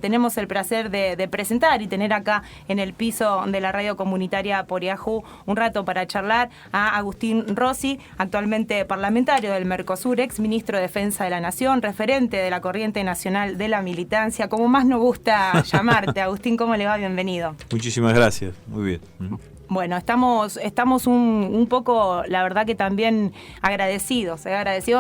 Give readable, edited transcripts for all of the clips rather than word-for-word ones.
tenemos el placer de presentar y tener acá en el piso de la radio comunitaria Poriajú un rato para charlar a Agustín Rossi, actualmente parlamentario del Mercosur, ex ministro de Defensa de la Nación, referente de la Corriente Nacional de la Militancia, como más nos gusta llamarte. Agustín, ¿cómo le va? Bienvenido. Muchísimas gracias, muy bien. Bueno, estamos un poco, la verdad que también agradecidos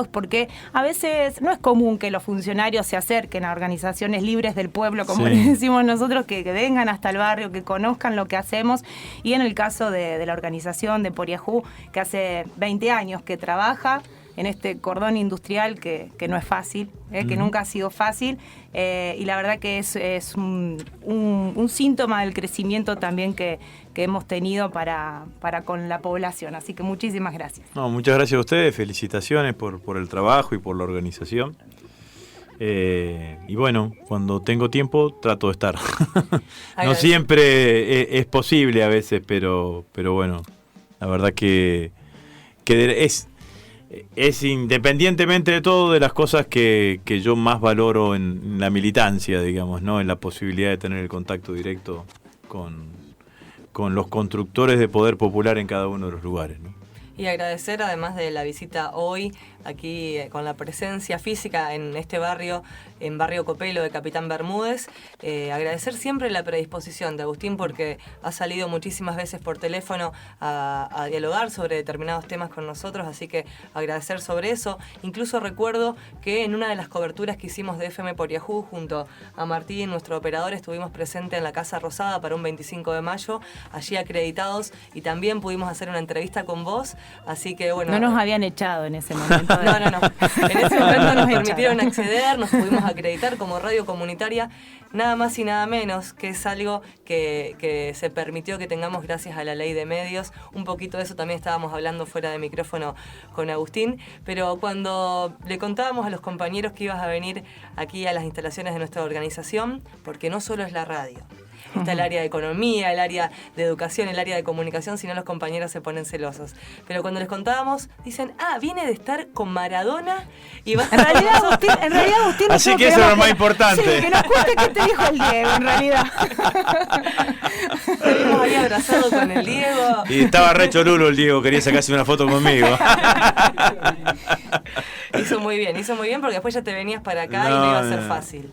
porque a veces no es común que los funcionarios se acerquen a organizaciones libres del pueblo, como le decimos nosotros, que vengan hasta el barrio, que conozcan lo que hacemos. Y en el caso de la organización de Poriajú, que hace 20 años que trabaja en este cordón industrial que no es fácil, que nunca ha sido fácil, y la verdad que es un síntoma del crecimiento también que hemos tenido para con la población. Así que muchísimas gracias. No, muchas gracias a ustedes, felicitaciones por el trabajo y por la organización. Y bueno, cuando tengo tiempo trato de estar. No siempre es posible a veces, pero bueno, la verdad que es independientemente de todo de las cosas que yo más valoro en la militancia, digamos, ¿no? En la posibilidad de tener el contacto directo con los constructores de poder popular en cada uno de los lugares, ¿no? Y agradecer, además de la visita hoy, aquí con la presencia física en este barrio, en Barrio Copelo de Capitán Bermúdez, agradecer siempre la predisposición de Agustín, porque ha salido muchísimas veces por teléfono a dialogar sobre determinados temas con nosotros, así que agradecer sobre eso. Incluso recuerdo que en una de las coberturas que hicimos de FM Poriajú, junto a Martín, nuestro operador, estuvimos presentes en la Casa Rosada para un 25 de mayo, allí acreditados, y también pudimos hacer una entrevista con vos. Así que bueno. No nos habían echado en ese momento. No. En ese momento nos permitieron acceder, nos pudimos acreditar como radio comunitaria, nada más y nada menos, que es algo que se permitió que tengamos gracias a la ley de medios. Un poquito de eso también estábamos hablando fuera de micrófono con Agustín, pero cuando le contábamos a los compañeros que ibas a venir aquí a las instalaciones de nuestra organización, porque no solo es la radio. Está el área de economía, el área de educación, el área de comunicación, si no los compañeros se ponen celosos. Pero cuando les contábamos, dicen, viene de estar con Maradona y va a estar en realidad, Agustín, así que eso es lo más importante. Sí, que nos cuente qué te dijo el Diego, en realidad. Salimos ahí abrazados con el Diego. Y estaba re cholulo el Diego, quería sacarse una foto conmigo. Hizo muy bien porque después ya te venías para acá y no iba a ser fácil.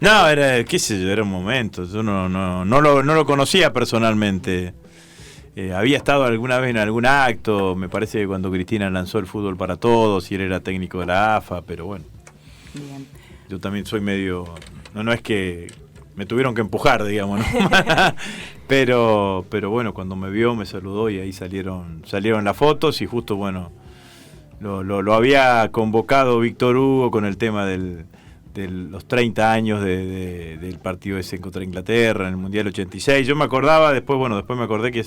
No, era un momento. Yo no lo conocía personalmente. Había estado alguna vez en algún acto, me parece que cuando Cristina lanzó el fútbol para todos y él era técnico de la AFA, pero bueno. Bien. Yo también soy medio. No es que me tuvieron que empujar, digamos, ¿no? pero bueno, cuando me vio, me saludó y ahí salieron las fotos y justo, bueno, lo había convocado Víctor Hugo con el tema de los 30 años del partido ese contra Inglaterra en el Mundial 86. Yo me acordaba, después me acordé que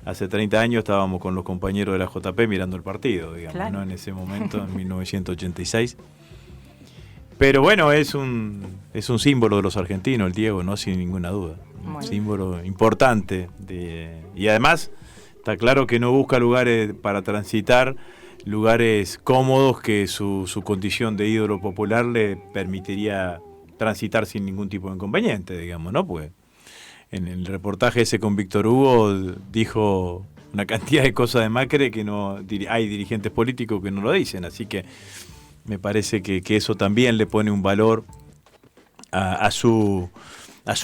hace 30 años estábamos con los compañeros de la JP mirando el partido, digamos, claro, ¿no? En ese momento, en 1986. Pero bueno, es un símbolo de los argentinos, el Diego, ¿no? Sin ninguna duda. Bueno. Un símbolo importante. Y además, está claro que no busca lugares para transitar, lugares cómodos que su condición de ídolo popular le permitiría transitar sin ningún tipo de inconveniente, digamos, ¿no? Pues en el reportaje ese con Víctor Hugo dijo una cantidad de cosas de Macri que no hay dirigentes políticos que no lo dicen, así que me parece que eso también le pone un valor a su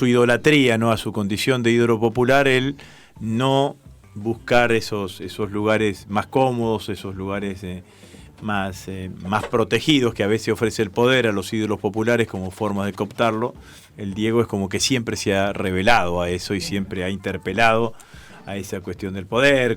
idolatría, ¿no? A su condición de ídolo popular, él no buscar esos lugares más cómodos, esos lugares más protegidos que a veces ofrece el poder a los ídolos populares como forma de cooptarlo. El Diego es como que siempre se ha revelado a eso y siempre ha interpelado a esa cuestión del poder,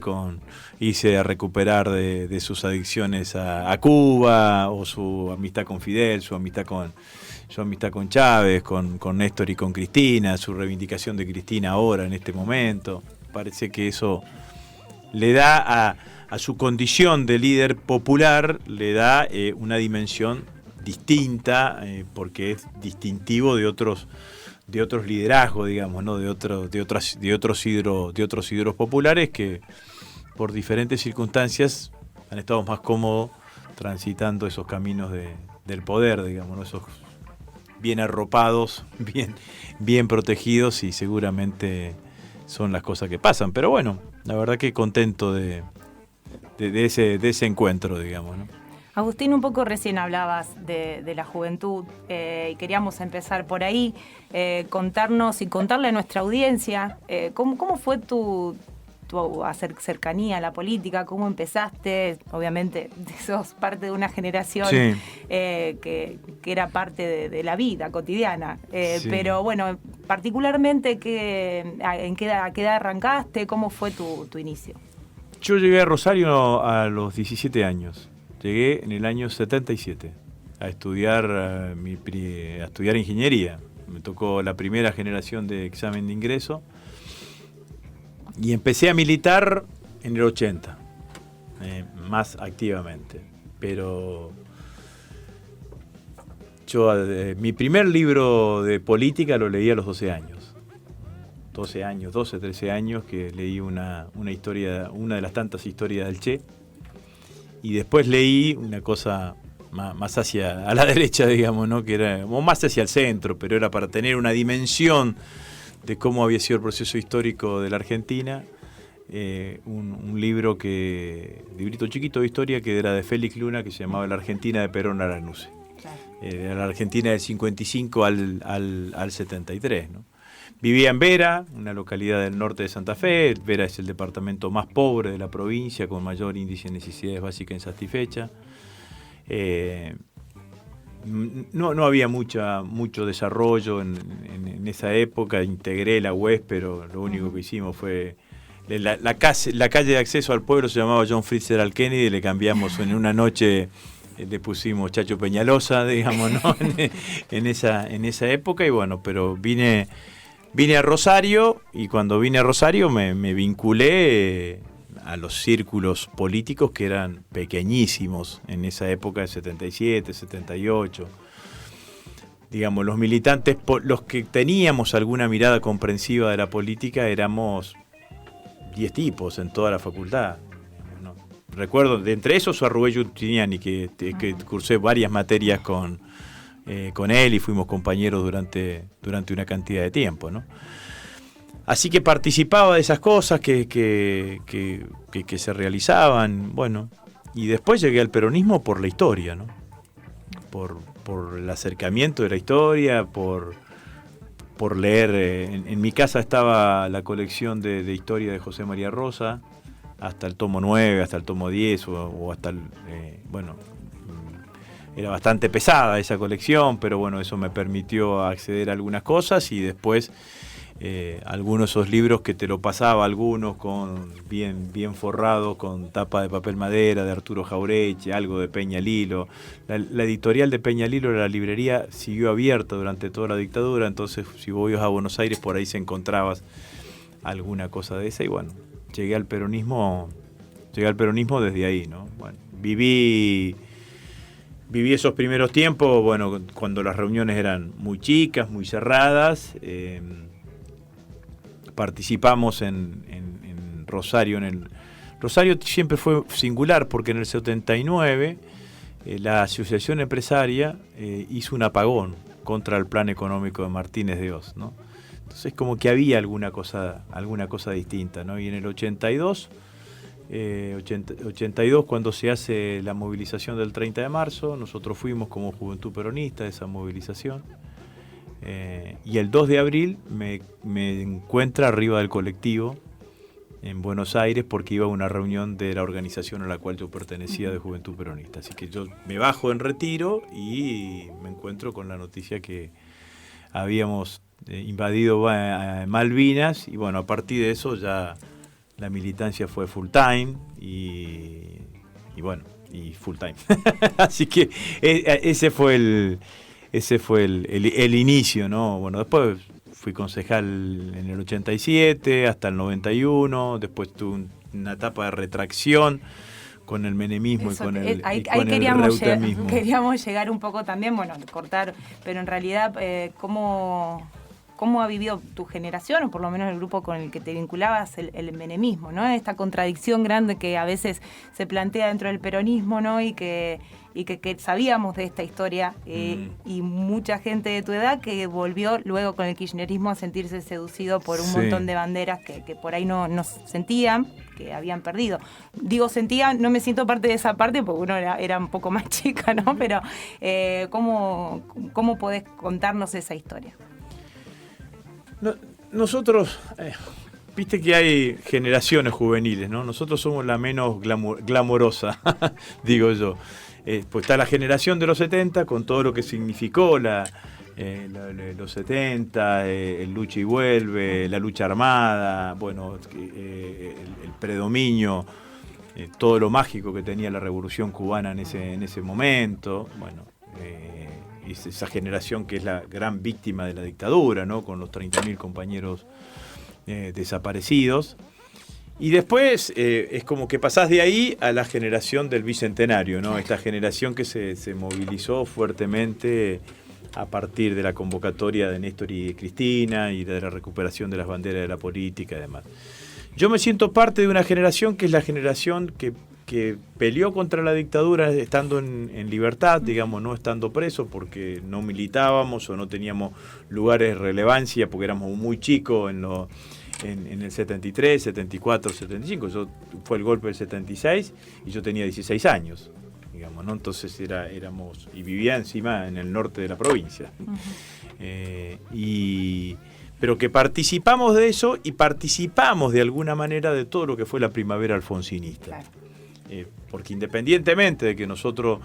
irse a recuperar de sus adicciones a Cuba, o su amistad con Fidel, su amistad con Chávez, con Néstor y con Cristina, su reivindicación de Cristina ahora en este momento. Parece que eso le da a su condición de líder popular, le da una dimensión distinta, porque es distintivo de otros liderazgos, digamos, ¿no? de otros ídolos populares que por diferentes circunstancias han estado más cómodos transitando esos caminos del poder, digamos, ¿no? Esos bien arropados, bien protegidos, y seguramente son las cosas que pasan. Pero bueno, la verdad que contento de ese encuentro, digamos, ¿no? Agustín, un poco recién hablabas de la juventud y queríamos empezar por ahí, contarnos y contarle a nuestra audiencia cómo fue tu cercanía a la política, cómo empezaste. Obviamente sos parte de una generación Sí. Que era parte de la vida cotidiana, Sí. pero bueno, particularmente a qué edad arrancaste, cómo fue tu inicio. Yo llegué a Rosario a los 17 años. Llegué en el año 77 a estudiar ingeniería. Me tocó la primera generación de examen de ingreso y empecé a militar en el 80, más activamente. Pero yo mi primer libro de política lo leí a los 12 años. 12, 13 años, que leí una historia, una de las tantas historias del Che. Y después leí una cosa más a la derecha, digamos, ¿no? Que era, o más hacia el centro, pero era para tener una dimensión de cómo había sido el proceso histórico de la Argentina. Un librito chiquito de historia que era de Félix Luna, que se llamaba La Argentina de Perón a Lanuse. Claro. La Argentina del 55 al 73, ¿no? Vivía en Vera, una localidad del norte de Santa Fe. Vera es el departamento más pobre de la provincia, con mayor índice de necesidades básicas insatisfechas. No había mucho desarrollo en esa época. Integré la UES, pero lo único que hicimos fue... La calle de acceso al pueblo se llamaba John Fitzgerald Kennedy, le cambiamos en una noche... le pusimos Chacho Peñalosa, digamos, ¿no? en esa época. Y bueno, pero vine a Rosario, y cuando vine a Rosario me vinculé a los círculos políticos, que eran pequeñísimos en esa época de 77, 78. Digamos, los militantes, los que teníamos alguna mirada comprensiva de la política, éramos 10 tipos en toda la facultad. ¿No? Recuerdo, de entre esos, a Rubén Giustiniani, que cursé varias materias con él, y fuimos compañeros durante una cantidad de tiempo, ¿no? Así que participaba de esas cosas que se realizaban, bueno, y después llegué al peronismo por la historia, ¿no? Por el acercamiento de la historia, por leer. En mi casa estaba la colección de historia de José María Rosa, hasta el tomo 9, hasta el tomo 10, o hasta el... bueno, era bastante pesada esa colección, pero bueno, eso me permitió acceder a algunas cosas, y después algunos de esos libros que te lo pasaba, algunos con bien forrados, con tapa de papel madera, de Arturo Jaureche, algo de Peña Lilo. La editorial de Peña Lilo, la librería, siguió abierta durante toda la dictadura, entonces si vos ibas a Buenos Aires, por ahí se encontrabas alguna cosa de esa. Y bueno, llegué al peronismo desde ahí, ¿no? Bueno, viví esos primeros tiempos, bueno, cuando las reuniones eran muy chicas, muy cerradas. Participamos en Rosario. Rosario siempre fue singular, porque en el 79 la Asociación Empresaria hizo un apagón contra el plan económico de Martínez de Oz, ¿no? Entonces como que había alguna cosa distinta, ¿no? Y en el 82, cuando se hace la movilización del 30 de marzo, nosotros fuimos como Juventud Peronista a esa movilización. Y el 2 de abril me encuentra arriba del colectivo en Buenos Aires, porque iba a una reunión de la organización a la cual yo pertenecía, de Juventud Peronista. Así que yo me bajo en retiro y me encuentro con la noticia que habíamos invadido Malvinas, y bueno, a partir de eso ya la militancia fue full time y full time. Así que ese fue el inicio, ¿no? Bueno, después fui concejal en el 87 hasta el 91, después tuve una etapa de retracción con el menemismo. Eso, y con el queríamos llegar un poco también, bueno, cortar, pero en realidad cómo cómo ha vivido tu generación, o por lo menos el grupo con el que te vinculabas, el menemismo, ¿no? Esta contradicción grande que a veces se plantea dentro del peronismo, ¿no? Y que sabíamos de esta historia, y mucha gente de tu edad que volvió luego con el kirchnerismo a sentirse seducido por un montón de banderas que por ahí no sentían, que habían perdido. Digo sentían, no me siento parte de esa parte porque uno era un poco más chica, ¿no? Pero ¿cómo podés contarnos esa historia? Nosotros, viste que hay generaciones juveniles, ¿no? Nosotros somos la menos glamorosa, digo yo. Pues está la generación de los 70 con todo lo que significó los 70, el lucha y vuelve, la lucha armada, bueno, el predominio, todo lo mágico que tenía la Revolución Cubana en ese momento, bueno, es esa generación que es la gran víctima de la dictadura, ¿no? Con los 30.000 compañeros desaparecidos. Y después es como que pasás de ahí a la generación del Bicentenario, ¿no? Esta generación que se movilizó fuertemente a partir de la convocatoria de Néstor y Cristina y de la recuperación de las banderas de la política y demás. Yo me siento parte de una generación que es la generación que peleó contra la dictadura estando en libertad, digamos, no estando preso porque no militábamos o no teníamos lugares de relevancia porque éramos muy chicos en el 73, 74, 75. Fue el golpe del 76 y yo tenía 16 años, digamos, ¿no? Entonces éramos, y vivía encima en el norte de la provincia. Pero que participamos de eso y participamos de alguna manera de todo lo que fue la primavera alfonsinista. Claro. Porque independientemente de que nosotros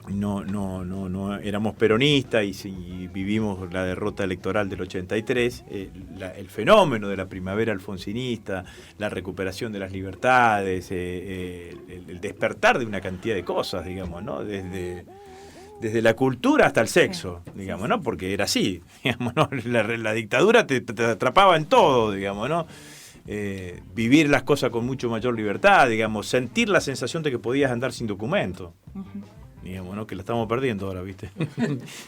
no éramos peronistas y vivimos la derrota electoral del 83, el fenómeno de la primavera alfonsinista, la recuperación de las libertades, el despertar de una cantidad de cosas, digamos, ¿no? Desde la cultura hasta el sexo, digamos, ¿no? Porque era así, digamos, ¿no? La dictadura te atrapaba en todo, digamos, ¿no? Vivir las cosas con mucho mayor libertad, digamos, sentir la sensación de que podías andar sin documento. Digamos, ¿no? Que la estamos perdiendo ahora, ¿viste?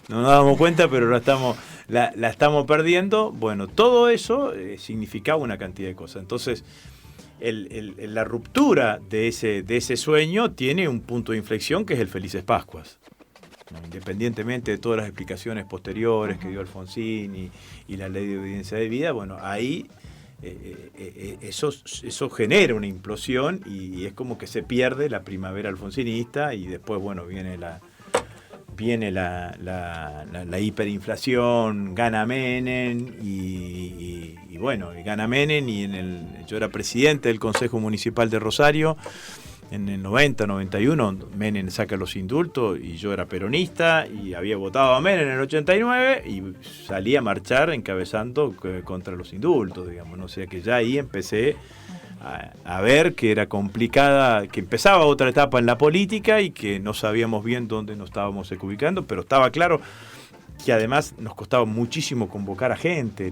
No nos damos cuenta, pero la estamos perdiendo. Bueno, todo eso significaba una cantidad de cosas. Entonces, la ruptura de ese sueño tiene un punto de inflexión que es el Felices Pascuas. ¿No? Independientemente de todas las explicaciones posteriores que dio Alfonsín y la ley de obediencia de vida, bueno, ahí eso genera una implosión y es como que se pierde la primavera alfonsinista y después, bueno, viene la hiperinflación, gana Menem y bueno, gana Menem yo era presidente del Consejo Municipal de Rosario en el 90, 91, Menem saca los indultos y yo era peronista y había votado a Menem en el 89 y salí a marchar encabezando contra los indultos, digamos, ¿no? O sea que ya ahí empecé a ver que era complicada, que empezaba otra etapa en la política y que no sabíamos bien dónde nos estábamos ubicando, pero estaba claro que además nos costaba muchísimo convocar a gente,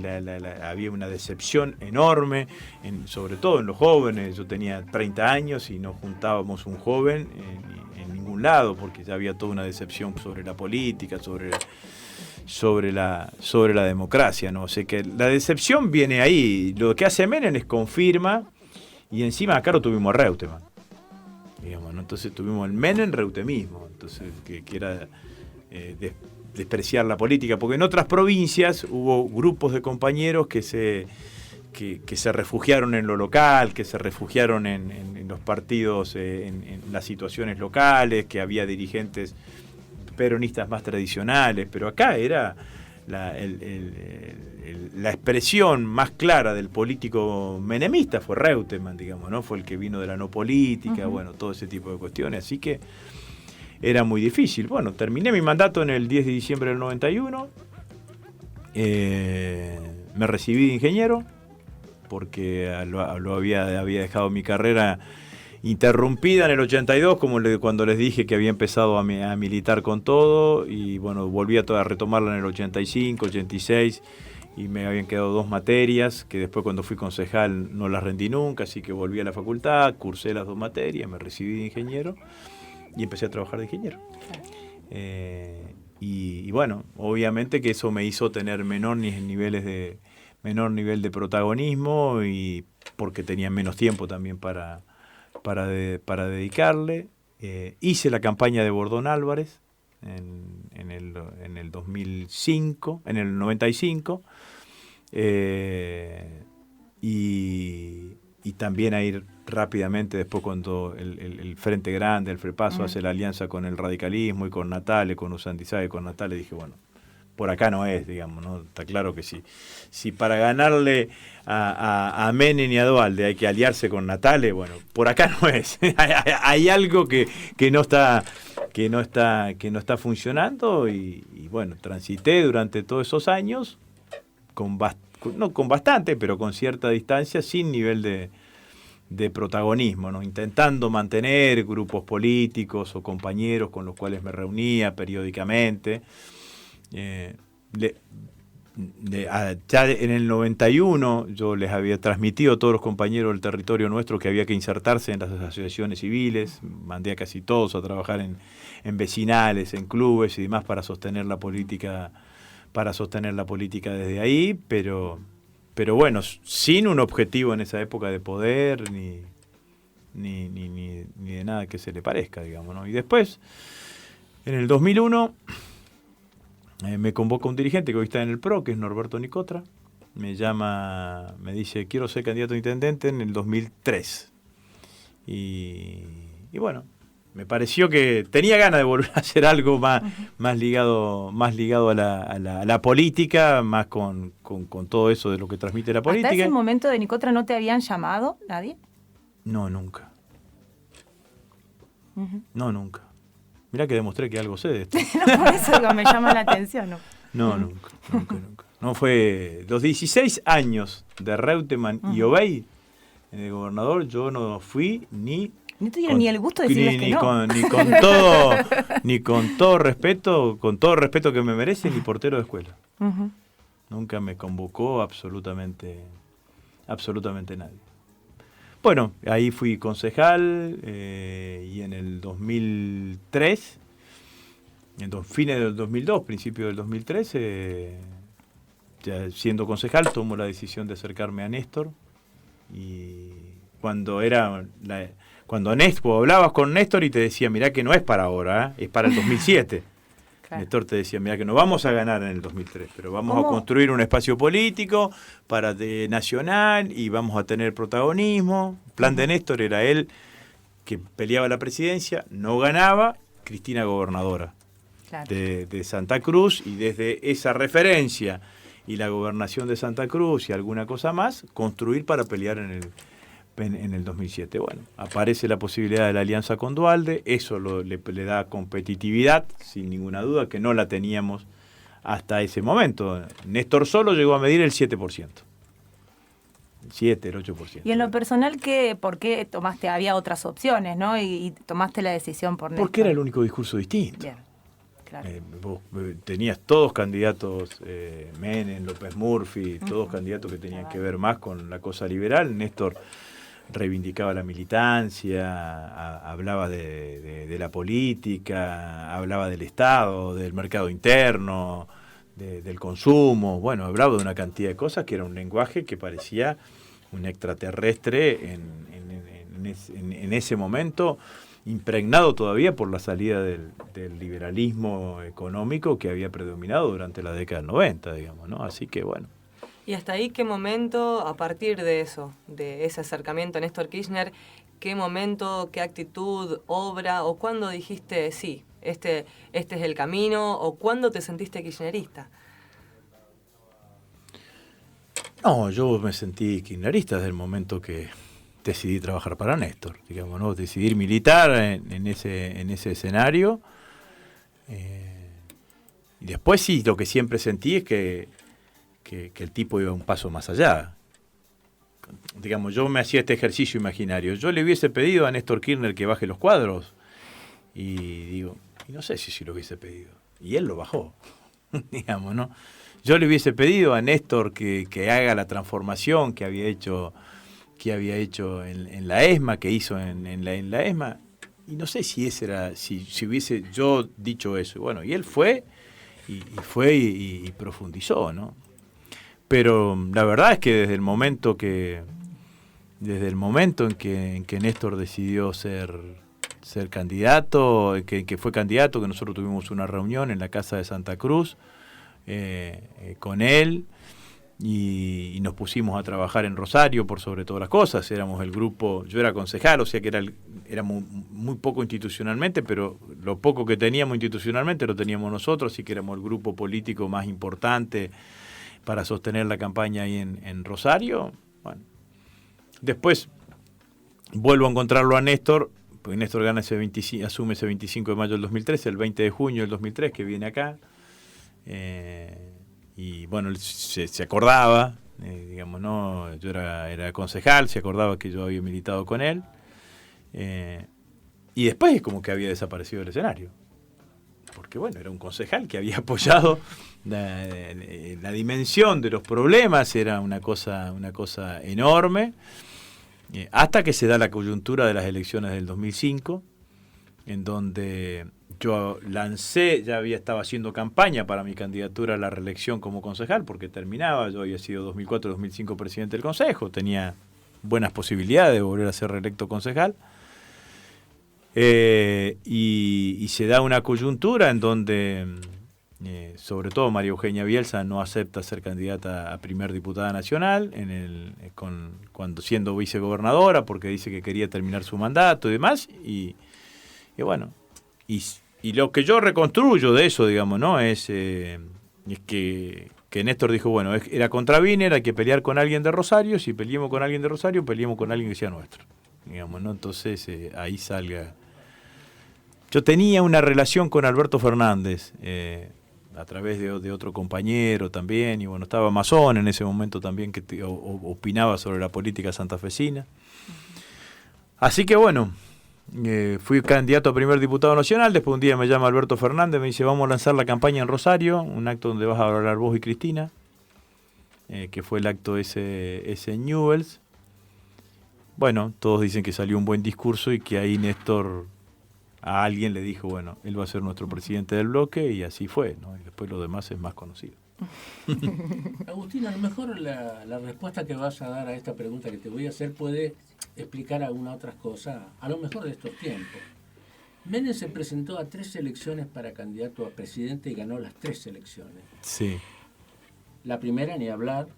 había una decepción enorme, sobre todo en los jóvenes. Yo tenía 30 años y no juntábamos un joven en ningún lado, porque ya había toda una decepción sobre la política, sobre la democracia, ¿no? O sea que la decepción viene ahí. Lo que hace Menem es confirma, y encima acá lo tuvimos a Reutemann, digamos, ¿no? Entonces tuvimos el Menem reutemismo, entonces que era despreciar la política, porque en otras provincias hubo grupos de compañeros que se refugiaron en lo local, que se refugiaron en los partidos, en las situaciones locales, que había dirigentes peronistas más tradicionales, pero acá era la expresión más clara del político menemista fue Reutemann, digamos, ¿no? Fue el que vino de la no política, bueno, todo ese tipo de cuestiones, así que era muy difícil. Bueno, terminé mi mandato en el 10 de diciembre del 91. Me recibí de ingeniero porque había dejado mi carrera interrumpida en el 82, como cuando les dije que había empezado a militar con todo. Y bueno, volví a retomarla en el 85, 86 y me habían quedado 2 materias que después cuando fui concejal no las rendí nunca, así que volví a la facultad, cursé las 2 materias, me recibí de ingeniero y empecé a trabajar de ingeniero. y bueno, obviamente que eso me hizo tener menor nivel de protagonismo, y porque tenía menos tiempo también para dedicarle. Hice la campaña de Bordón Álvarez en el 2005, en el 95, y también a ir rápidamente después cuando el Frente Grande, el FREPASO, hace la alianza con el radicalismo y con Natale, con Usandizaga y con Natale, dije, bueno, por acá no es, digamos, ¿no? Está claro que sí. Si para ganarle a Menem y a Duhalde hay que aliarse con Natale, bueno, por acá no es. Hay algo que no está funcionando, y bueno, transité durante todos esos años no con bastante, pero con cierta distancia, sin nivel de protagonismo, ¿no? Intentando mantener grupos políticos o compañeros con los cuales me reunía periódicamente. Ya en el 91 yo les había transmitido a todos los compañeros del territorio nuestro que había que insertarse en las asociaciones civiles. Mandé a casi todos a trabajar en vecinales, en clubes y demás para sostener la política desde ahí, pero bueno, sin un objetivo en esa época de poder ni de nada que se le parezca, digamos, ¿no? Y después, en el 2001, me convoca un dirigente que hoy está en el PRO, que es Norberto Nicotra. Me llama, me dice, quiero ser candidato a intendente en el 2003. Y bueno, me pareció que tenía ganas de volver a hacer algo más ligado a la política, más con todo eso de lo que transmite la política. ¿Hasta ese momento de Nicotra no te habían llamado nadie? No, nunca. No, nunca. Mirá que demostré que algo sé de esto. No, por eso digo, me llama la atención, ¿no? No, nunca. No, fue los 16 años de Reutemann y Obey en el gobernador, yo no fui ni... No te dieron ni el gusto de decirles que no. Ni con todo respeto que me merece, ni portero de escuela. Nunca me convocó absolutamente nadie. Bueno, ahí fui concejal, y en el 2003, fines del 2002, principio del 2003, ya siendo concejal, tomo la decisión de acercarme a Néstor. Y cuando hablabas con Néstor y te decía, mirá que no es para ahora, es para el 2007. Claro. Néstor te decía, mirá que no vamos a ganar en el 2003, pero vamos a construir un espacio político nacional y vamos a tener protagonismo. El plan de Néstor era él que peleaba la presidencia, no ganaba, Cristina gobernadora, claro, de Santa Cruz, y desde esa referencia y la gobernación de Santa Cruz y alguna cosa más, construir para pelear en el 2007. Bueno, aparece la posibilidad de la alianza con Duhalde, eso le da competitividad, sin ninguna duda, que no la teníamos hasta ese momento. Néstor solo llegó a medir el 7%. El 7, el 8%. Y en lo personal, ¿por qué tomaste? Había otras opciones, ¿no? Y tomaste la decisión por Néstor. Porque era el único discurso distinto. Bien, claro. Vos tenías todos candidatos, Menem, López Murphy, todos candidatos que tenían que ver más con la cosa liberal. Néstor reivindicaba la militancia, hablaba de la política, hablaba del Estado, del mercado interno, del consumo. Bueno, hablaba de una cantidad de cosas que era un lenguaje que parecía un extraterrestre en ese momento, impregnado todavía por la salida del liberalismo económico que había predominado durante la década del 90, digamos, ¿no? Así que bueno. ¿Y hasta ahí qué momento, a partir de eso, de ese acercamiento a Néstor Kirchner, qué momento, qué actitud, obra, o cuándo dijiste, sí, este es el camino, o cuándo te sentiste kirchnerista? No, yo me sentí kirchnerista desde el momento que decidí trabajar para Néstor, digamos, ¿no? Decidir militar en ese escenario. Y después sí, lo que siempre sentí es que el tipo iba un paso más allá. Digamos, yo me hacía este ejercicio imaginario. Yo le hubiese pedido a Néstor Kirchner que baje los cuadros, y digo, y no sé si lo hubiese pedido. Y él lo bajó, digamos, ¿no? Yo le hubiese pedido a Néstor que haga la transformación que había hecho en la ESMA, que hizo en la ESMA, no sé si ese era, si hubiese yo dicho eso. Bueno, y él fue y profundizó, ¿no? Pero la verdad es que desde el momento en que Néstor decidió ser candidato, que fue candidato, que nosotros tuvimos una reunión en la Casa de Santa Cruz con él, y nos pusimos a trabajar en Rosario por sobre todas las cosas. Éramos el grupo, yo era concejal, o sea que era muy poco institucionalmente, pero lo poco que teníamos institucionalmente lo teníamos nosotros, así que éramos el grupo político más importante para sostener la campaña ahí en Rosario. Bueno, después vuelvo a encontrarlo a Néstor, porque Néstor asume ese 25 de mayo del 2003, el 20 de junio del 2003 que viene acá. Y bueno, él se acordaba, digamos, ¿no? Yo era concejal, se acordaba que yo había militado con él. Y después es como que había desaparecido del escenario. Porque bueno, era un concejal que había apoyado la dimensión de los problemas, era una cosa enorme, hasta que se da la coyuntura de las elecciones del 2005, en donde yo estaba haciendo campaña para mi candidatura a la reelección como concejal, porque terminaba, yo había sido 2004-2005 presidente del Consejo, tenía buenas posibilidades de volver a ser reelecto concejal. Y se da una coyuntura en donde, sobre todo María Eugenia Bielsa no acepta ser candidata a primer diputada nacional, cuando siendo vicegobernadora, porque dice que quería terminar su mandato y demás, y bueno, y lo que yo reconstruyo de eso, digamos, ¿no? Es que Néstor dijo, bueno, era contra Wiener, hay que pelear con alguien de Rosario, si peleamos con alguien de Rosario, peleamos con alguien que sea nuestro, digamos, ¿no? Entonces ahí salga. Yo tenía una relación con Alberto Fernández, a través de otro compañero también, y bueno, estaba Mazón en ese momento también, que opinaba sobre la política santafesina. Así que bueno, fui candidato a primer diputado nacional. Después un día me llama Alberto Fernández, me dice, vamos a lanzar la campaña en Rosario, un acto donde vas a hablar vos y Cristina, que fue el acto ese en Newell's. Bueno, todos dicen que salió un buen discurso y que ahí Néstor a alguien le dijo, bueno, él va a ser nuestro presidente del bloque, y así fue, ¿no? Y después lo demás es más conocido. Agustín, a lo mejor la respuesta que vas a dar a esta pregunta que te voy a hacer puede explicar alguna otra cosa, a lo mejor de estos tiempos. Menem se presentó a 3 elecciones para candidato a presidente y ganó las 3 elecciones. Sí. La primera, ni hablar.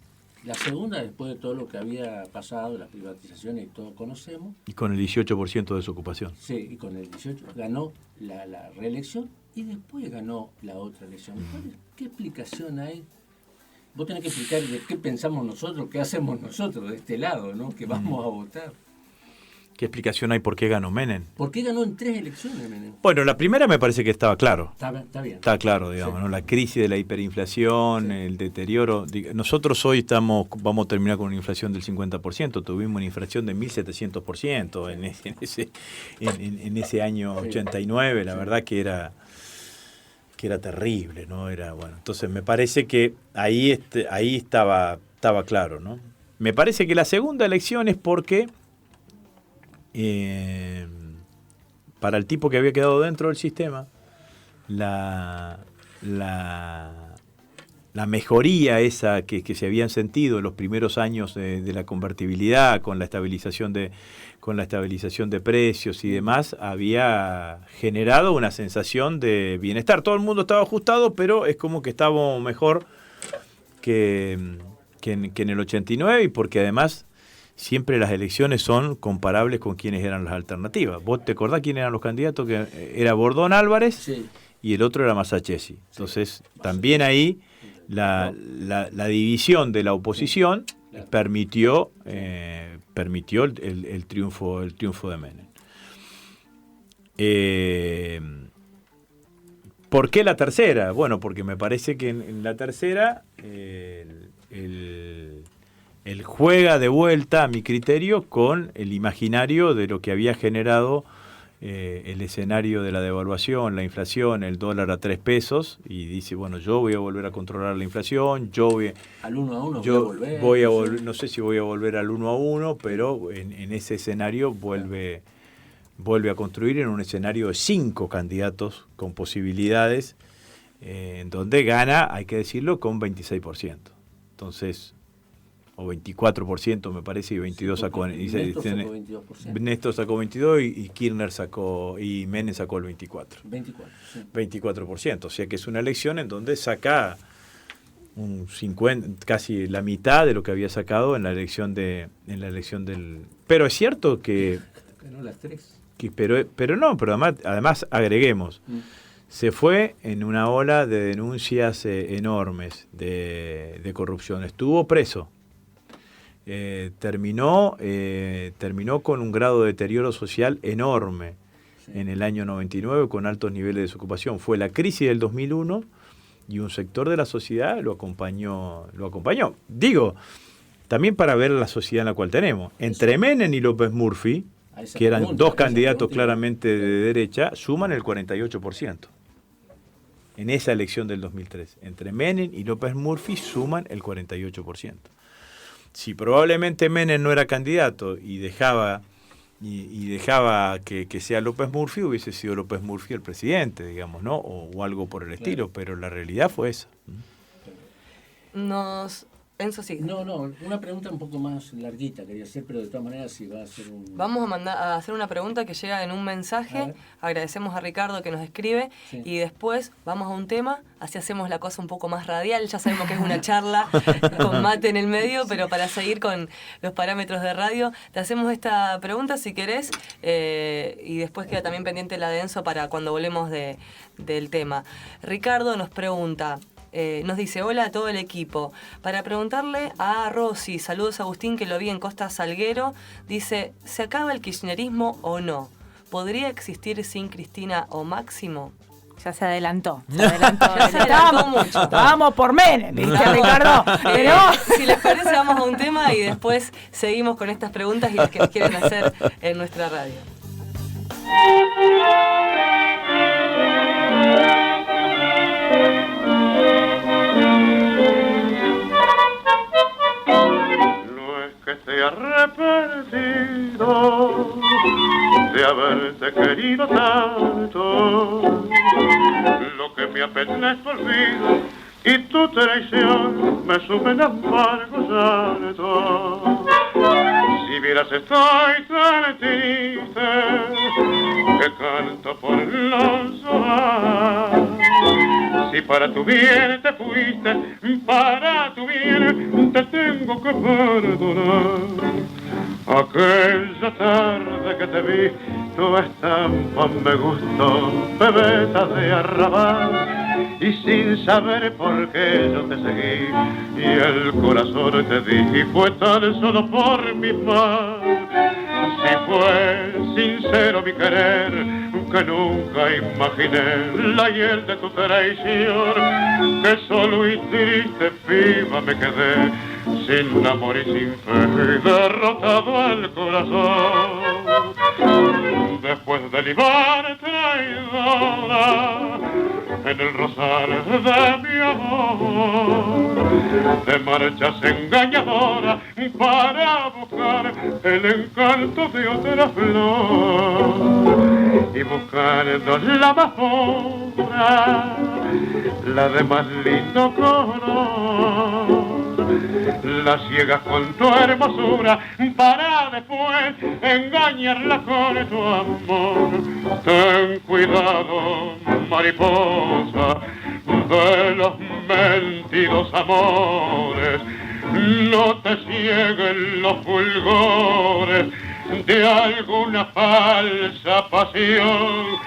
La segunda, después de todo lo que había pasado, las privatizaciones y todo conocemos. Y con el 18% de desocupación. Sí, y con el 18% ganó la reelección y después ganó la otra elección. ¿Qué explicación hay? Vos tenés que explicar de qué pensamos nosotros, qué hacemos nosotros de este lado, ¿no? Que vamos a votar. ¿Qué explicación hay por qué ganó Menem? ¿Por qué ganó en 3 elecciones Menem? Bueno, la primera me parece que estaba claro. Está bien. Está claro, digamos, sí, ¿no? La crisis de la hiperinflación, sí, el deterioro. Nosotros hoy vamos a terminar con una inflación del 50%. Tuvimos una inflación de 1.700% en ese año 89. La verdad que era terrible, ¿no? Era, bueno, entonces me parece que ahí estaba claro, ¿no? Me parece que la segunda elección es porque para el tipo que había quedado dentro del sistema, la mejoría esa que se habían sentido en los primeros años de la convertibilidad, con la estabilización de precios y demás, había generado una sensación de bienestar. Todo el mundo estaba ajustado, pero es como que estábamos mejor que en el 89, y porque además siempre las elecciones son comparables con quiénes eran las alternativas. ¿Vos te acordás quién eran los candidatos? Que era Bordón Álvarez, sí, y el otro era Masachesi. Entonces, sí, también ahí la división de la oposición permitió el triunfo de Menem. ¿Por qué la tercera? Bueno, porque me parece que en la tercera él juega de vuelta, a mi criterio, con el imaginario de lo que había generado el escenario de la devaluación, la inflación, el dólar a 3 pesos, y dice, bueno, yo voy a volver a controlar la inflación, al 1 a 1 voy a volver, no sé si voy a volver al 1 a 1, pero en ese escenario vuelve vuelve a construir en un escenario de 5 candidatos con posibilidades, en donde gana, hay que decirlo, con 26%. Entonces, o 24% me parece, y 22 sacó. Néstor sacó 22%. Néstor sacó 22 y Kirchner sacó, y Menem sacó el 24. 24%. O sea que es una elección en donde saca un 50, casi la mitad de lo que había sacado en la elección del. Pero es cierto que. Ganó las 3. Pero además agreguemos. Se fue en una ola de denuncias enormes de corrupción. Estuvo preso. Terminó con un grado de deterioro social enorme en el año 99, con altos niveles de desocupación. Fue la crisis del 2001 y un sector de la sociedad lo acompañó. Digo, también para ver la sociedad en la cual tenemos. Entre Menem y López Murphy, que eran dos candidatos claramente de derecha, suman el 48%. En esa elección del 2003. Entre Menem y López Murphy suman el 48%. Si probablemente Menem no era candidato y dejaba que sea López Murphy, hubiese sido López Murphy el presidente, digamos, ¿no? O algo por el estilo, pero la realidad fue esa. Enzo, sí. No, una pregunta un poco más larguita quería hacer, pero de todas maneras si va a ser un... Vamos a hacer una pregunta que llega en un mensaje. Agradecemos a Ricardo que nos escribe, sí. Y después vamos a un tema, así hacemos la cosa un poco más radial. Ya sabemos que es una charla con mate en el medio, pero para seguir con los parámetros de radio, te hacemos esta pregunta si querés, y después queda también pendiente la de Enzo para cuando volvemos del tema. Ricardo nos pregunta... nos dice, hola a todo el equipo. Para preguntarle a Rosy, saludos a Agustín que lo vi en Costa Salguero, dice, ¿se acaba el kirchnerismo o no? ¿Podría existir sin Cristina o Máximo? Ya se adelantó. Mucho. Vamos por Menem, ¿viste, Ricardo? Pero... si les parece, vamos a un tema y después seguimos con estas preguntas y las que nos quieren hacer en nuestra radio. Estoy arrepentido de haberte querido tanto. Lo que me apena es tu olvido y tu traición me suben amargos llantos. Si vieras estoy tan triste que canto por los ojos. Si para tu bien te fuiste, para tu bien te tengo que perdonar. Aquella tarde que te vi, tu estampa me gustó, bebeta de arrabal, y sin saber por qué yo te seguí, y el corazón te di, y fue tan solo por mi paz. Si fue sincero mi querer, que nunca imaginé la hiel de tu traición, que solo y triste viva me quedé, sin amor y sin fe, derrotado al corazón. Después de libar traidora en el rosal de mi amor, de marchas engañadora para buscar el encanto de otra flor, y buscando la más pura, la de más lindo color, la ciegas con tu hermosura para después engañarla con tu amor. Ten cuidado, mariposa, de los mentidos amores, no te cieguen los fulgores de alguna falsa pasión,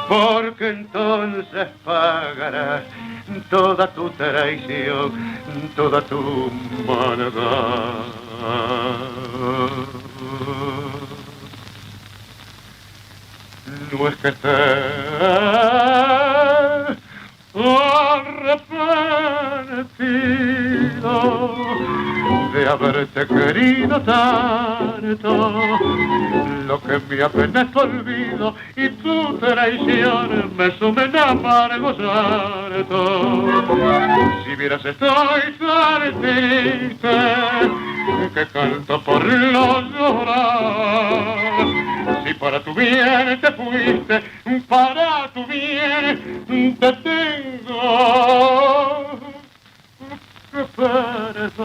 porque entonces pagarás toda tu traición, toda tu maldad. No es que estés arrepentido de haberte querido tanto, lo que me apena es tu olvido y tu traición me sumen amargos llantos. Si vieras estoy tan triste que canto por no llorar, Si para tu bien te fuiste, para tu bien te tengo que perdonar.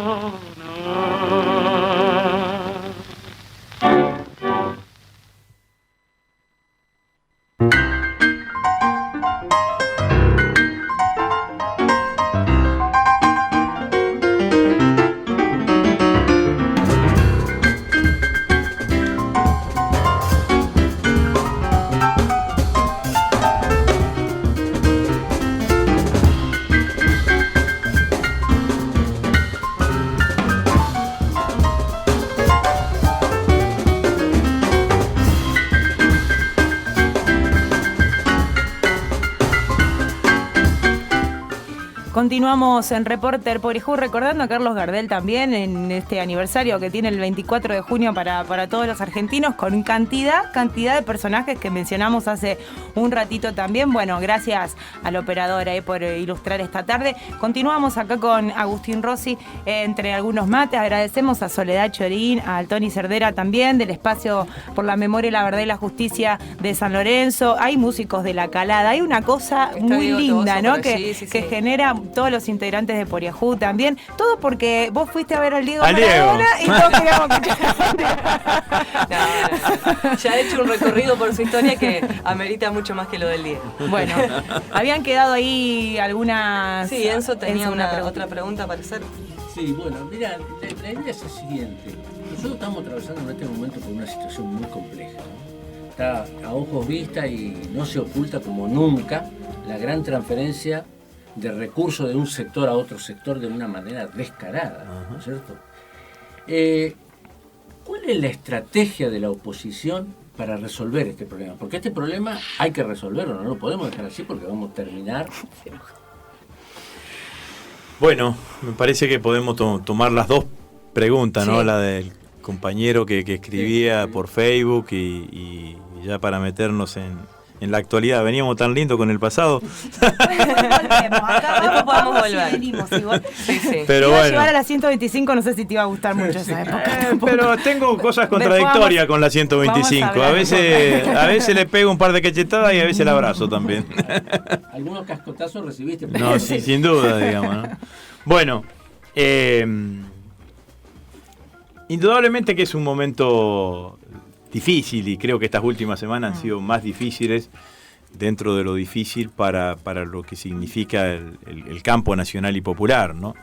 Continuamos en Reporter Porijú, recordando a Carlos Gardel también en este aniversario que tiene el 24 de junio para todos los argentinos, con cantidad de personajes que mencionamos hace un ratito también. Bueno, gracias al operador por ilustrar esta tarde. Continuamos acá con Agustín Rossi, entre algunos mates. Agradecemos a Soledad Chorín, a Tony Cerdera también, del Espacio por la Memoria, la Verdad y la Justicia de San Lorenzo. Hay músicos de La Calada. Hay una cosa muy linda, ¿no? Que genera todos los integrantes de Poriajú también. Todo porque vos fuiste a ver al Diego Maradona y todos queríamos escuchar. No. Ya he hecho un recorrido por su historia que amerita mucho más que lo del Diego. Bueno, habían quedado ahí algunas... Sí, Enzo tenía otra pregunta para hacer. Sí, bueno, mira, la idea es la siguiente. Nosotros estamos atravesando en este momento por una situación muy compleja, ¿no? Está a ojos vista y no se oculta como nunca la gran transferencia de recursos de un sector a otro sector de una manera descarada, ¿no es cierto? ¿Cuál es la estrategia de la oposición para resolver este problema? Porque este problema hay que resolverlo, no lo podemos dejar así porque vamos a terminar. Bueno, me parece que podemos tomar las dos preguntas, ¿no? La del compañero que escribía por Facebook y ya para meternos en la actualidad. Veníamos tan lindo con el pasado. Después podemos volver. Sí. Pero iba bueno. a llevar a la 125, no sé si te iba a gustar mucho esa época. Pero tengo cosas contradictorias con la 125. A veces le pego un par de cachetadas y a veces la abrazo también. Algunos cascotazos recibiste. No, sí, sin duda, digamos, ¿no? Bueno, indudablemente que es un momento difícil, y creo que estas últimas semanas han sido más difíciles dentro de lo difícil para lo que significa el campo nacional y popular, ¿no?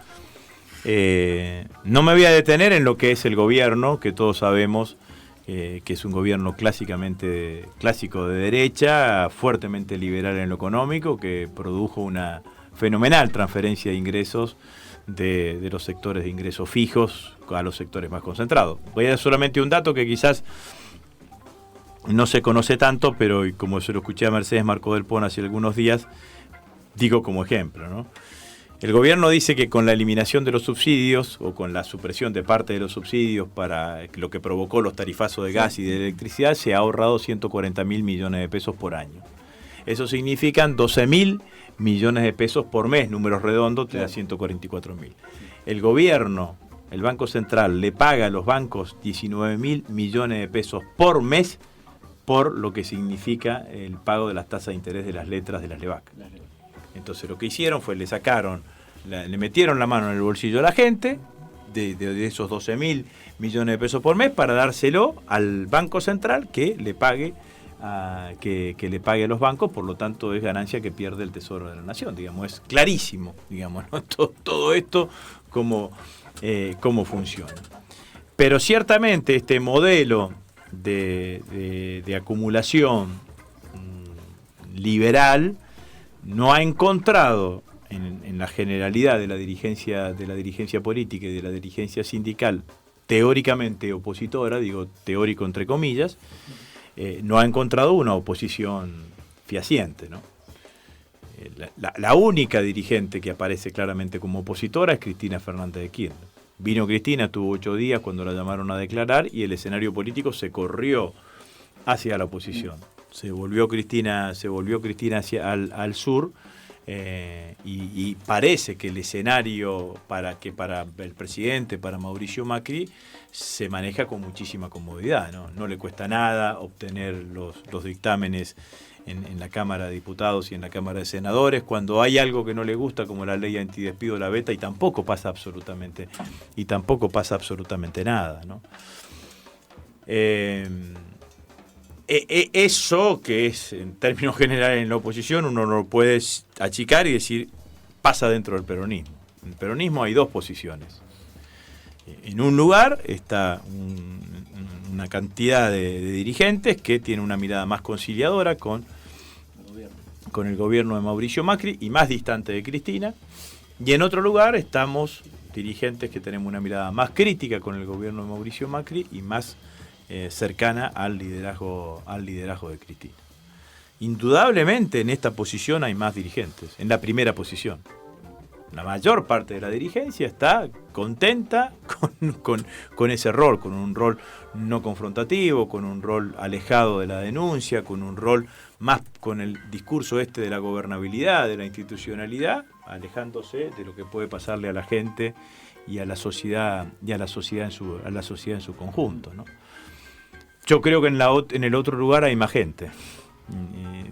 No me voy a detener en lo que es el gobierno, que todos sabemos que es un gobierno clásico de derecha, fuertemente liberal en lo económico, que produjo una fenomenal transferencia de ingresos de los sectores de ingresos fijos a los sectores más concentrados. Voy a dar solamente un dato que quizás no se conoce tanto, pero como se lo escuché a Mercedes Marcó del Pon hace algunos días, digo como ejemplo, ¿no? El gobierno dice que con la eliminación de los subsidios o con la supresión de parte de los subsidios para lo que provocó los tarifazos de gas y de electricidad, se ha ahorrado 140.000 millones de pesos por año. Eso significan 12.000 millones de pesos por mes, números redondos, te da 144.000. El gobierno, el Banco Central, le paga a los bancos 19.000 millones de pesos por mes por lo que significa el pago de las tasas de interés de las letras de las LEVAC. Entonces lo que hicieron fue le metieron la mano en el bolsillo a la gente de esos 12.000 millones de pesos por mes para dárselo al Banco Central que le pague que le pague a los bancos, por lo tanto es ganancia que pierde el Tesoro de la Nación, digamos, es clarísimo, digamos, ¿no? Todo esto cómo funciona. Pero ciertamente este modelo de acumulación liberal no ha encontrado en la generalidad de la dirigencia política y de la dirigencia sindical teóricamente opositora, digo teórico entre comillas, no ha encontrado una oposición fehaciente, ¿no? La única dirigente que aparece claramente como opositora es Cristina Fernández de Kirchner. Vino Cristina, estuvo 8 días cuando la llamaron a declarar y el escenario político se corrió hacia la oposición. Se volvió Cristina hacia al sur, y parece que el escenario para el presidente, para Mauricio Macri, se maneja con muchísima comodidad, ¿no? No le cuesta nada obtener los dictámenes en la Cámara de Diputados y en la Cámara de Senadores. Cuando hay algo que no le gusta, como la ley antidespido, la veta, y tampoco pasa absolutamente nada, ¿no? Eso que es, en términos generales, en la oposición, uno no lo puede achicar y decir, pasa dentro del peronismo. En el peronismo hay dos posiciones. En un lugar está una cantidad de dirigentes que tienen una mirada más conciliadora con el gobierno de Mauricio Macri y más distante de Cristina. Y en otro lugar estamos dirigentes que tenemos una mirada más crítica con el gobierno de Mauricio Macri y más cercana al liderazgo de Cristina. Indudablemente en esta posición hay más dirigentes, en la primera posición. La mayor parte de la dirigencia está contenta con ese rol, con un rol no confrontativo, con un rol alejado de la denuncia, con un rol más con el discurso de la gobernabilidad, de la institucionalidad, alejándose de lo que puede pasarle a la gente y a la sociedad en su conjunto, ¿no? Yo creo que en el otro lugar hay más gente.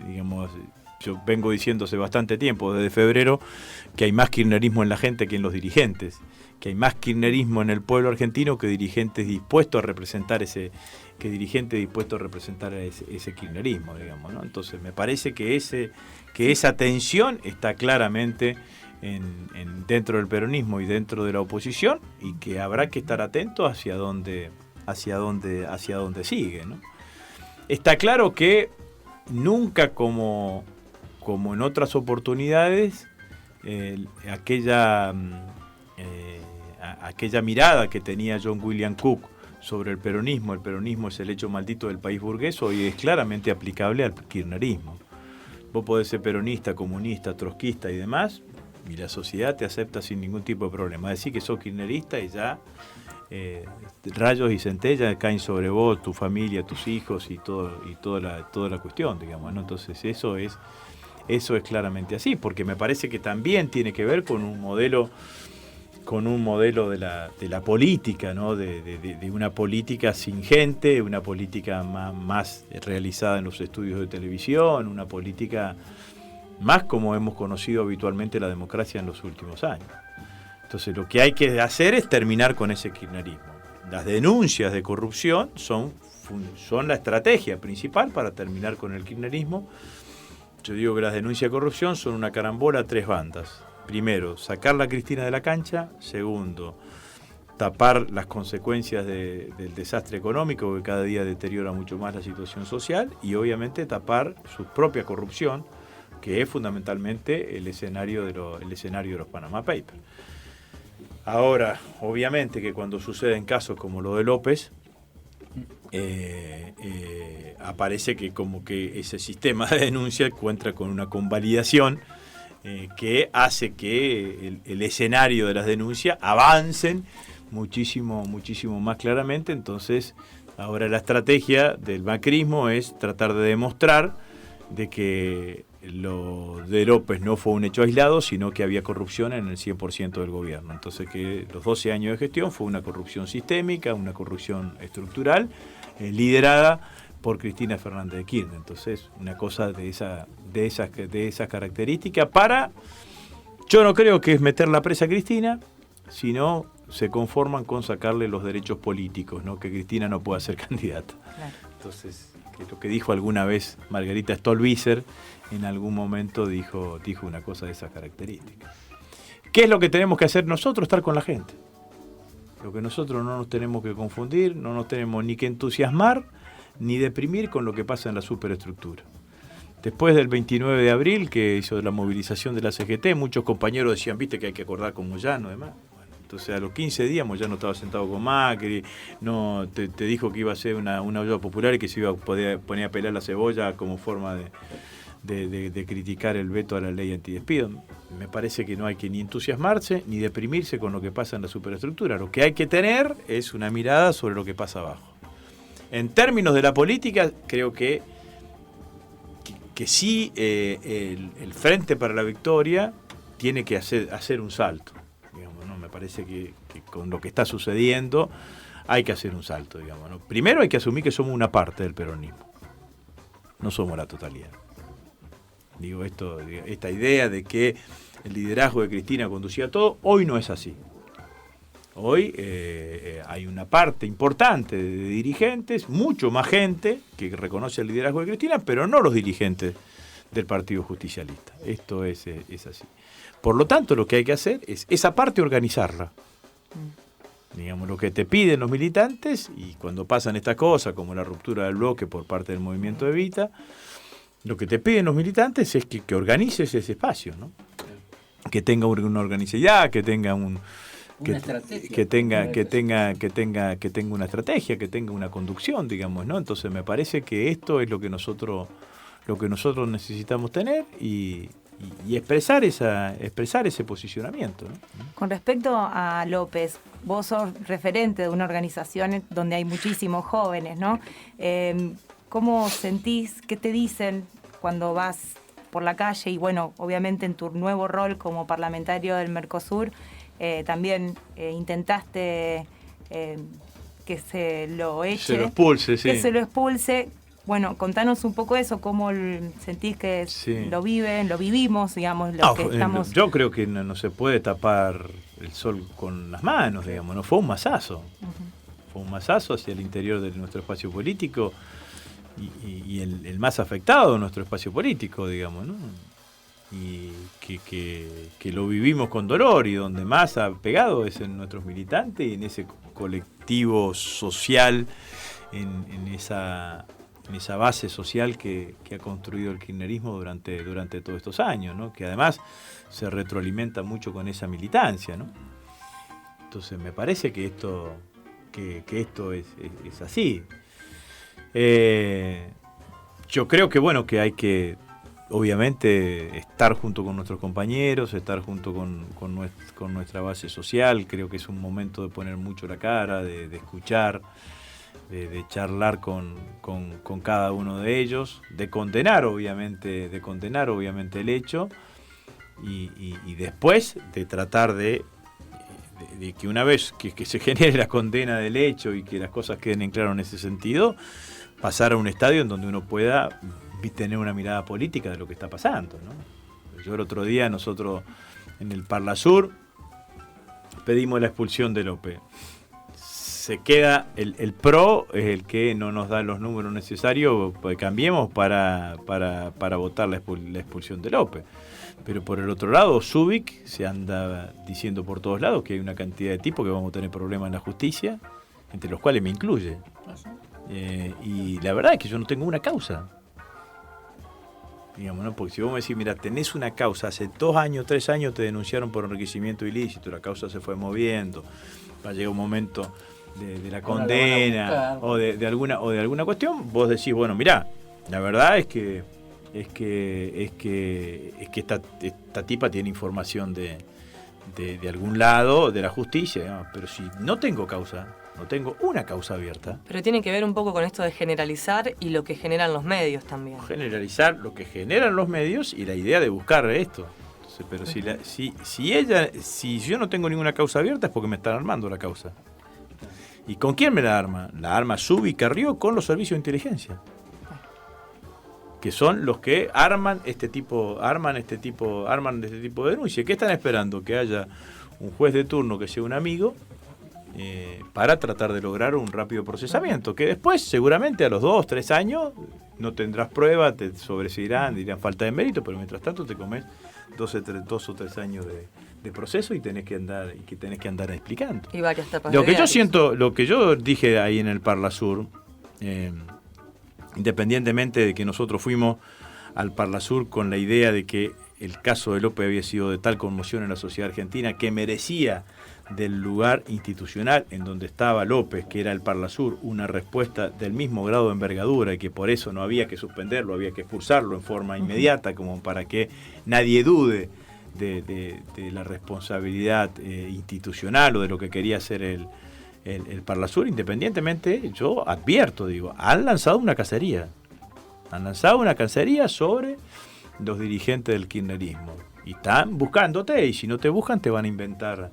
Digamos, yo vengo diciendo hace bastante tiempo, desde febrero, que hay más kirchnerismo en la gente que en los dirigentes, que hay más kirchnerismo en el pueblo argentino que dirigentes dispuestos a representar ese kirchnerismo, digamos, ¿no? Entonces me parece que esa tensión está claramente dentro del peronismo y dentro de la oposición, y que habrá que estar atento hacia dónde sigue, ¿no? Está claro que nunca como en otras oportunidades, aquella mirada que tenía John William Cook sobre el peronismo es el hecho maldito del país burgués, hoy es claramente aplicable al kirchnerismo. Vos podés ser peronista, comunista, trotskista y demás, y la sociedad te acepta sin ningún tipo de problema. Decir que sos kirchnerista y ya rayos y centellas caen sobre vos, tu familia, tus hijos y toda la cuestión, digamos, ¿no? Entonces eso es claramente así, porque me parece que también tiene que ver con un modelo de la política, ¿no? De una política sin gente, una política más realizada en los estudios de televisión, una política más como hemos conocido habitualmente la democracia en los últimos años. Entonces lo que hay que hacer es terminar con ese kirchnerismo. Las denuncias de corrupción son la estrategia principal para terminar con el kirchnerismo. Yo digo que las denuncias de corrupción son una carambola a tres bandas. Primero, sacar a Cristina de la cancha. Segundo, tapar las consecuencias del desastre económico que cada día deteriora mucho más la situación social. Y obviamente tapar su propia corrupción, que es fundamentalmente el escenario de los Panama Papers. Ahora, obviamente que cuando suceden casos como lo de López, aparece que como que ese sistema de denuncia encuentra con una convalidación que hace que el escenario de las denuncias avancen muchísimo más claramente. Entonces, ahora la estrategia del macrismo es tratar de demostrar de que lo de López no fue un hecho aislado, sino que había corrupción en el 100% del gobierno. Entonces que los 12 años de gestión fue una corrupción sistémica, una corrupción estructural, liderada por Cristina Fernández de Kirchner. Entonces, una cosa de esas características yo no creo que es meter la presa a Cristina, sino se conforman con sacarle los derechos políticos, ¿no? Que Cristina no pueda ser candidata. Claro. Entonces, que lo que dijo alguna vez Margarita Stolbizer, en algún momento dijo una cosa de esas características. ¿Qué es lo que tenemos que hacer nosotros? Estar con la gente. Lo que nosotros no nos tenemos que confundir, no nos tenemos ni que entusiasmar, ni deprimir con lo que pasa en la superestructura. Después del 29 de abril, que hizo la movilización de la CGT, muchos compañeros decían, viste que hay que acordar con Moyano, además. Bueno, entonces a los 15 días Moyano estaba sentado con Macri, no, te dijo que iba a ser una olla popular y que se iba a poner a pelar la cebolla como forma de criticar el veto a la ley antidespido. Me parece que no hay que ni entusiasmarse ni deprimirse con lo que pasa en la superestructura. Lo que hay que tener es una mirada sobre lo que pasa abajo. En términos de la política, creo que que sí el Frente para la Victoria tiene que hacer un salto, digamos, ¿no? Me parece que con lo que está sucediendo hay que hacer un salto, digamos, ¿no? Primero hay que asumir que somos una parte del peronismo, no somos la totalidad. Digo, esta idea de que el liderazgo de Cristina conducía todo, hoy no es así. Hoy hay una parte importante de dirigentes, mucho más gente que reconoce el liderazgo de Cristina, pero no los dirigentes del Partido Justicialista. Esto es así. Por lo tanto, lo que hay que hacer es esa parte organizarla. Digamos, lo que te piden los militantes, y cuando pasan estas cosas, como la ruptura del bloque por parte del movimiento Evita, lo que te piden los militantes es que organices ese espacio, ¿no? Que tenga una organicidad, que tenga que tenga una estrategia, que tenga una conducción, digamos, ¿no? Entonces me parece que esto es lo que nosotros necesitamos tener y expresar ese posicionamiento, ¿no? Con respecto a López, vos sos referente de una organización donde hay muchísimos jóvenes, ¿no? ¿Cómo sentís? ¿Qué te dicen cuando vas por la calle? Y bueno, obviamente en tu nuevo rol como parlamentario del Mercosur, también intentaste que se lo eche. Se lo expulse, sí. Que se lo expulse. Bueno, contanos un poco eso, cómo sentís que lo vivimos, digamos, que estamos... Yo creo que no se puede tapar el sol con las manos, digamos, ¿no? Fue un mazazo. Uh-huh. Fue un mazazo hacia el interior de nuestro espacio político y el más afectado de nuestro espacio político, digamos, ¿no? Y que lo vivimos con dolor, y donde más ha pegado es en nuestros militantes y en ese colectivo social, en esa base social que ha construido el kirchnerismo durante todos estos años, ¿no? Que además se retroalimenta mucho con esa militancia, ¿no? Entonces me parece que esto es así. Yo creo que hay que obviamente estar junto con nuestros compañeros, estar junto con nuestra base social. Creo que es un momento de poner mucho la cara, de escuchar, de charlar con cada uno de ellos, de condenar obviamente el hecho y después de tratar de que una vez que se genere la condena del hecho y que las cosas queden en claro en ese sentido, pasar a un estadio en donde uno pueda tener una mirada política de lo que está pasando, ¿no? Yo el otro día, nosotros en el Parlasur pedimos la expulsión de López. Se queda el PRO, es el que no nos da los números necesarios, pues cambiemos para votar la expulsión de López. Pero por el otro lado, Zubik se anda diciendo por todos lados que hay una cantidad de tipos que vamos a tener problemas en la justicia, entre los cuales me incluye. Y la verdad es que yo no tengo una causa. Digamos, ¿no? Porque si vos me decís, mira, tenés una causa, hace 2 años, 3 años te denunciaron por enriquecimiento ilícito, la causa se fue moviendo, va a llegar un momento de la condena o de alguna cuestión, vos decís, bueno, mirá, la verdad es que esta tipa tiene información de algún lado de la justicia, digamos, pero si no tengo causa, no tengo una causa abierta. Pero tiene que ver un poco con esto de generalizar y lo que generan los medios también. Generalizar lo que generan los medios y la idea de buscar esto. Entonces, pero si yo no tengo ninguna causa abierta es porque me están armando la causa. ¿Y con quién me la arma? La arma Zubik y Carrió con los servicios de inteligencia, que son los que arman de este tipo de denuncias. ¿Qué están esperando? Que haya un juez de turno que sea un amigo para tratar de lograr un rápido procesamiento, que después seguramente a los 2, 3 años no tendrás pruebas, te sobreseirán, dirán falta de mérito, pero mientras tanto te comes 2 o 3 años de proceso y tenés que andar explicando. Y varias tapas lo que yo siento, lo que yo dije ahí en el Parlasur, independientemente de que nosotros fuimos al Parlasur con la idea de que el caso de López había sido de tal conmoción en la sociedad argentina que merecía del lugar institucional en donde estaba López, que era el Parlasur, una respuesta del mismo grado de envergadura y que por eso no había que suspenderlo, había que expulsarlo en forma inmediata, como para que nadie dude de la responsabilidad institucional o de lo que quería hacer el Parlasur. Independientemente, yo advierto, han lanzado una cacería. Han lanzado una cacería sobre los dirigentes del kirchnerismo. Y están buscándote, y si no te buscan te van a inventar,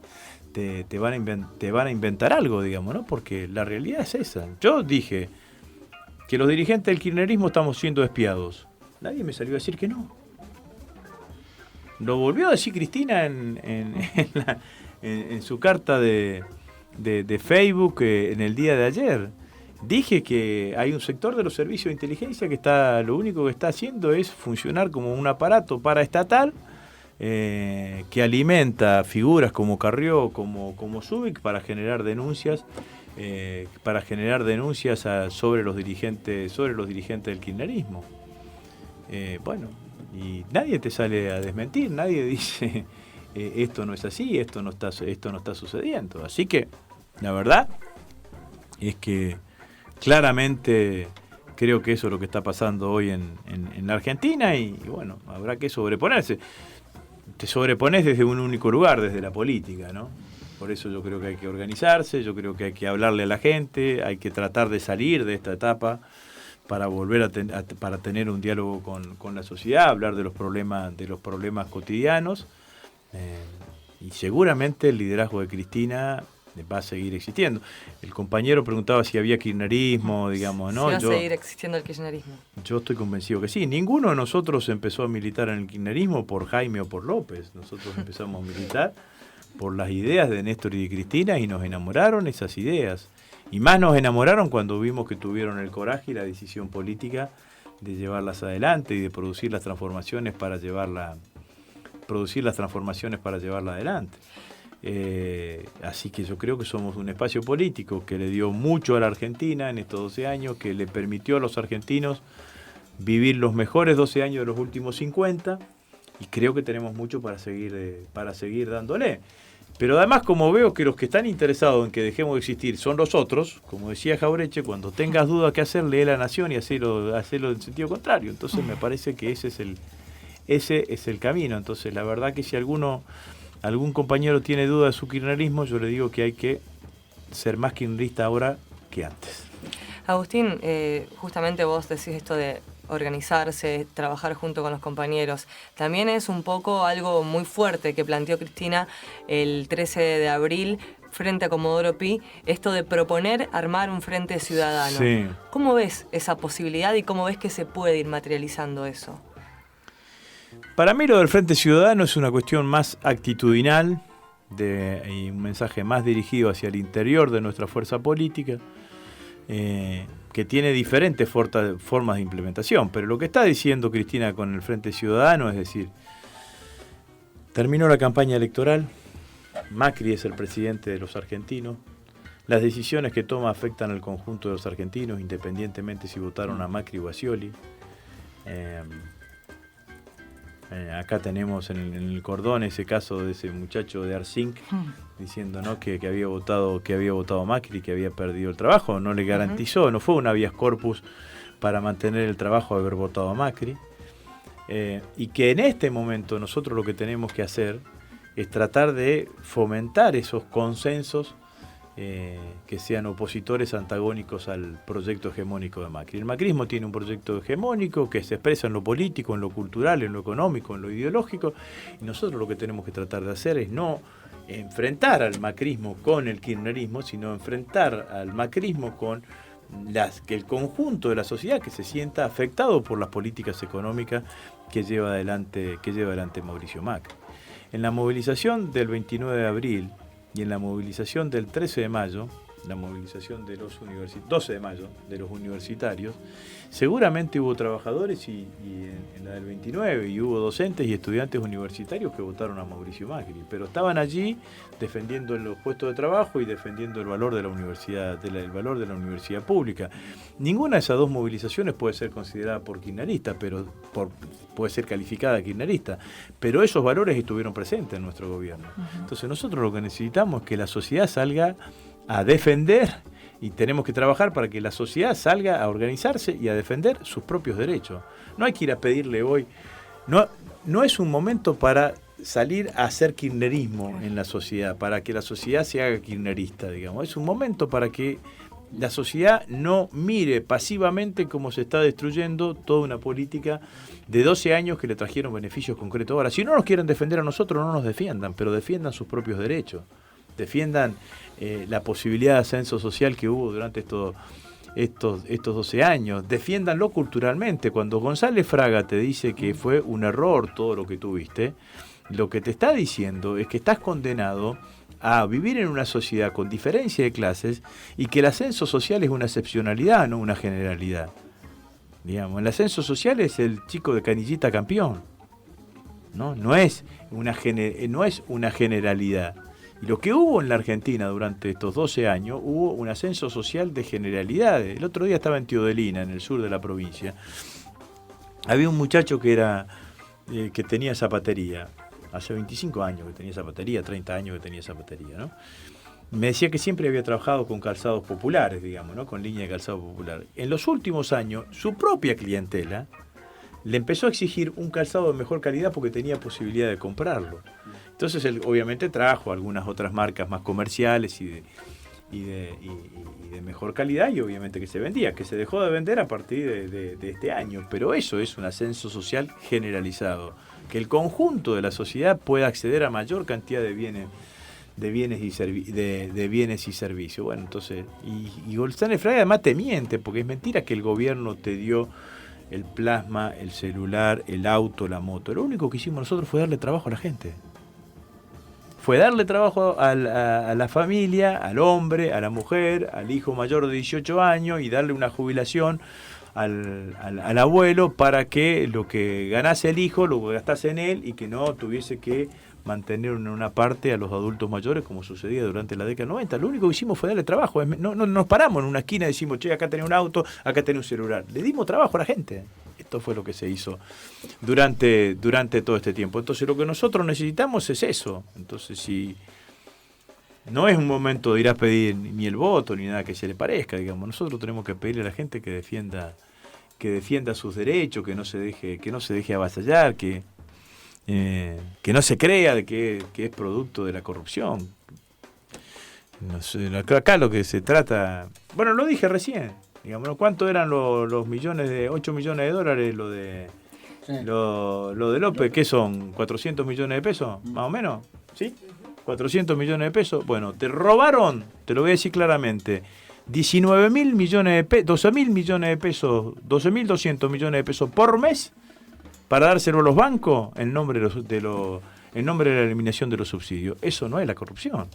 te van a inventar algo, digamos, ¿no? Porque la realidad es esa. Yo dije que los dirigentes del kirchnerismo estamos siendo espiados. Nadie me salió a decir que no. Lo volvió a decir Cristina en su carta de Facebook en el día de ayer. Dije que hay un sector de los servicios de inteligencia que lo único que está haciendo es funcionar como un aparato paraestatal que alimenta figuras como Carrió, como Zubik, para generar denuncias sobre los dirigentes del kirchnerismo. Bueno, y nadie te sale a desmentir, nadie dice esto no es así, esto no está sucediendo. Así que la verdad es que claramente creo que eso es lo que está pasando hoy en la Argentina y bueno, habrá que sobreponerse. Te sobrepones desde un único lugar, desde la política, ¿no? Por eso yo creo que hay que organizarse, yo creo que hay que hablarle a la gente, hay que tratar de salir de esta etapa para volver para tener un diálogo con la sociedad, hablar de los problemas cotidianos, y seguramente el liderazgo de Cristina va a seguir existiendo. El compañero preguntaba si había kirchnerismo, digamos, ¿no? Si va a seguir existiendo el kirchnerismo. Yo estoy convencido que sí. Ninguno de nosotros empezó a militar en el kirchnerismo por Jaime o por López. Nosotros empezamos a militar por las ideas de Néstor y de Cristina y nos enamoraron esas ideas. Y más nos enamoraron cuando vimos que tuvieron el coraje y la decisión política de llevarlas adelante y de producir las transformaciones para llevarla adelante. Así que yo creo que somos un espacio político que le dio mucho a la Argentina en estos 12 años, que le permitió a los argentinos vivir los mejores 12 años de los últimos 50, y creo que tenemos mucho para seguir dándole. Pero además, como veo que los que están interesados en que dejemos de existir son los otros, como decía Jaureche, cuando tengas duda qué hacer, lee La Nación y hacerlo en sentido contrario. Entonces me parece que ese es el camino. Entonces la verdad que si algún compañero tiene duda de su kirchnerismo, yo le digo que hay que ser más kirchnerista ahora que antes. Agustín, justamente vos decís esto de organizarse, trabajar junto con los compañeros. También es un poco algo muy fuerte que planteó Cristina el 13 de abril frente a Comodoro Pi, esto de proponer armar un frente ciudadano. Sí. ¿Cómo ves esa posibilidad y cómo ves que se puede ir materializando eso? Para mí lo del Frente Ciudadano es una cuestión más actitudinal y un mensaje más dirigido hacia el interior de nuestra fuerza política, que tiene diferentes formas de implementación. Pero lo que está diciendo Cristina con el Frente Ciudadano es decir, terminó la campaña electoral, Macri es el presidente de los argentinos, las decisiones que toma afectan al conjunto de los argentinos, independientemente si votaron a Macri o a Scioli. Acá tenemos en el cordón ese caso de ese muchacho de Arcinc diciendo, ¿no?, que había votado Macri, que había perdido el trabajo, no le garantizó, no fue un habeas corpus para mantener el trabajo de haber votado a Macri, y que en este momento nosotros lo que tenemos que hacer es tratar de fomentar esos consensos que sean opositores antagónicos al proyecto hegemónico de Macri. El macrismo tiene un proyecto hegemónico que se expresa en lo político, en lo cultural, en lo económico, en lo ideológico, y nosotros lo que tenemos que tratar de hacer es no enfrentar al macrismo con el kirchnerismo, sino enfrentar al macrismo con que el conjunto de la sociedad que se sienta afectado por las políticas económicas que lleva adelante Mauricio Macri. En la movilización del 29 de abril y en la movilización del 13 de mayo, la movilización de los 12 de mayo de los universitarios, seguramente hubo trabajadores y en la del 29 y hubo docentes y estudiantes universitarios que votaron a Mauricio Macri, pero estaban allí defendiendo los puestos de trabajo y defendiendo el valor de la universidad, el valor de la universidad pública. Ninguna de esas dos movilizaciones puede ser considerada por kirchnerista, puede ser calificada kirchnerista, pero esos valores estuvieron presentes en nuestro gobierno. Entonces nosotros lo que necesitamos es que la sociedad salga a defender, y tenemos que trabajar para que la sociedad salga a organizarse y a defender sus propios derechos. No hay que ir a pedirle hoy, no es un momento para salir a hacer kirchnerismo en la sociedad, para que la sociedad se haga kirchnerista, digamos. Es un momento para que la sociedad no mire pasivamente cómo se está destruyendo toda una política de 12 años que le trajeron beneficios concretos. Ahora, si no nos quieren defender a nosotros, no nos defiendan, pero defiendan sus propios derechos. Defiendan la posibilidad de ascenso social que hubo durante estos 12 años. Defiéndanlo culturalmente. Cuando González Fraga te dice que fue un error todo lo que tuviste, lo que te está diciendo es que estás condenado a vivir en una sociedad con diferencia de clases y que el ascenso social es una excepcionalidad, no una generalidad. Digamos, el ascenso social es el chico de canillita campeón, no es una generalidad. Y lo que hubo en la Argentina durante estos 12 años, hubo un ascenso social de generalidades. El otro día estaba en Teodelina, en el sur de la provincia. Había un muchacho que tenía zapatería. Hace 25 años que tenía zapatería, 30 años que tenía zapatería, ¿no? Me decía que siempre había trabajado con calzados populares, digamos, ¿no? Con línea de calzado popular. En los últimos años, su propia clientela le empezó a exigir un calzado de mejor calidad porque tenía posibilidad de comprarlo. Entonces él obviamente trajo algunas otras marcas más comerciales y de mejor calidad, y obviamente que se vendía, que se dejó de vender a partir de este año. Pero eso es un ascenso social generalizado, que el conjunto de la sociedad pueda acceder a mayor cantidad de bienes y servicios. Bueno, entonces, y González Fraga además te miente, porque es mentira que el gobierno te dio el plasma, el celular, el auto, la moto. Lo único que hicimos nosotros fue darle trabajo a la gente. Fue darle trabajo a la familia, al hombre, a la mujer, al hijo mayor de 18 años, y darle una jubilación al abuelo para que lo que ganase el hijo lo gastase en él y que no tuviese que mantener en una parte a los adultos mayores como sucedía durante la década 90. Lo único que hicimos fue darle trabajo. No nos paramos en una esquina y decimos, che, acá tenés un auto, acá tenés un celular. Le dimos trabajo a la gente. Esto fue lo que se hizo durante todo este tiempo. Entonces lo que nosotros necesitamos es eso. Entonces si no es un momento de ir a pedir ni el voto ni nada que se le parezca, digamos. Nosotros tenemos que pedirle a la gente que defienda sus derechos, que no se deje avasallar, que no se crea de que es producto de la corrupción. No sé, acá lo que se trata, bueno, lo dije recién, digamos, ¿cuánto eran los millones 8 millones de dólares lo de López? ¿Qué son? ¿400 millones de pesos? Más o menos, ¿sí? 400 millones de pesos. Bueno, te robaron, te lo voy a decir claramente, 19.000 millones de pesos, 12.000 millones de pesos, 12.200 millones de pesos por mes para dárselo a los bancos en nombre de la eliminación de los subsidios. Eso no es la corrupción.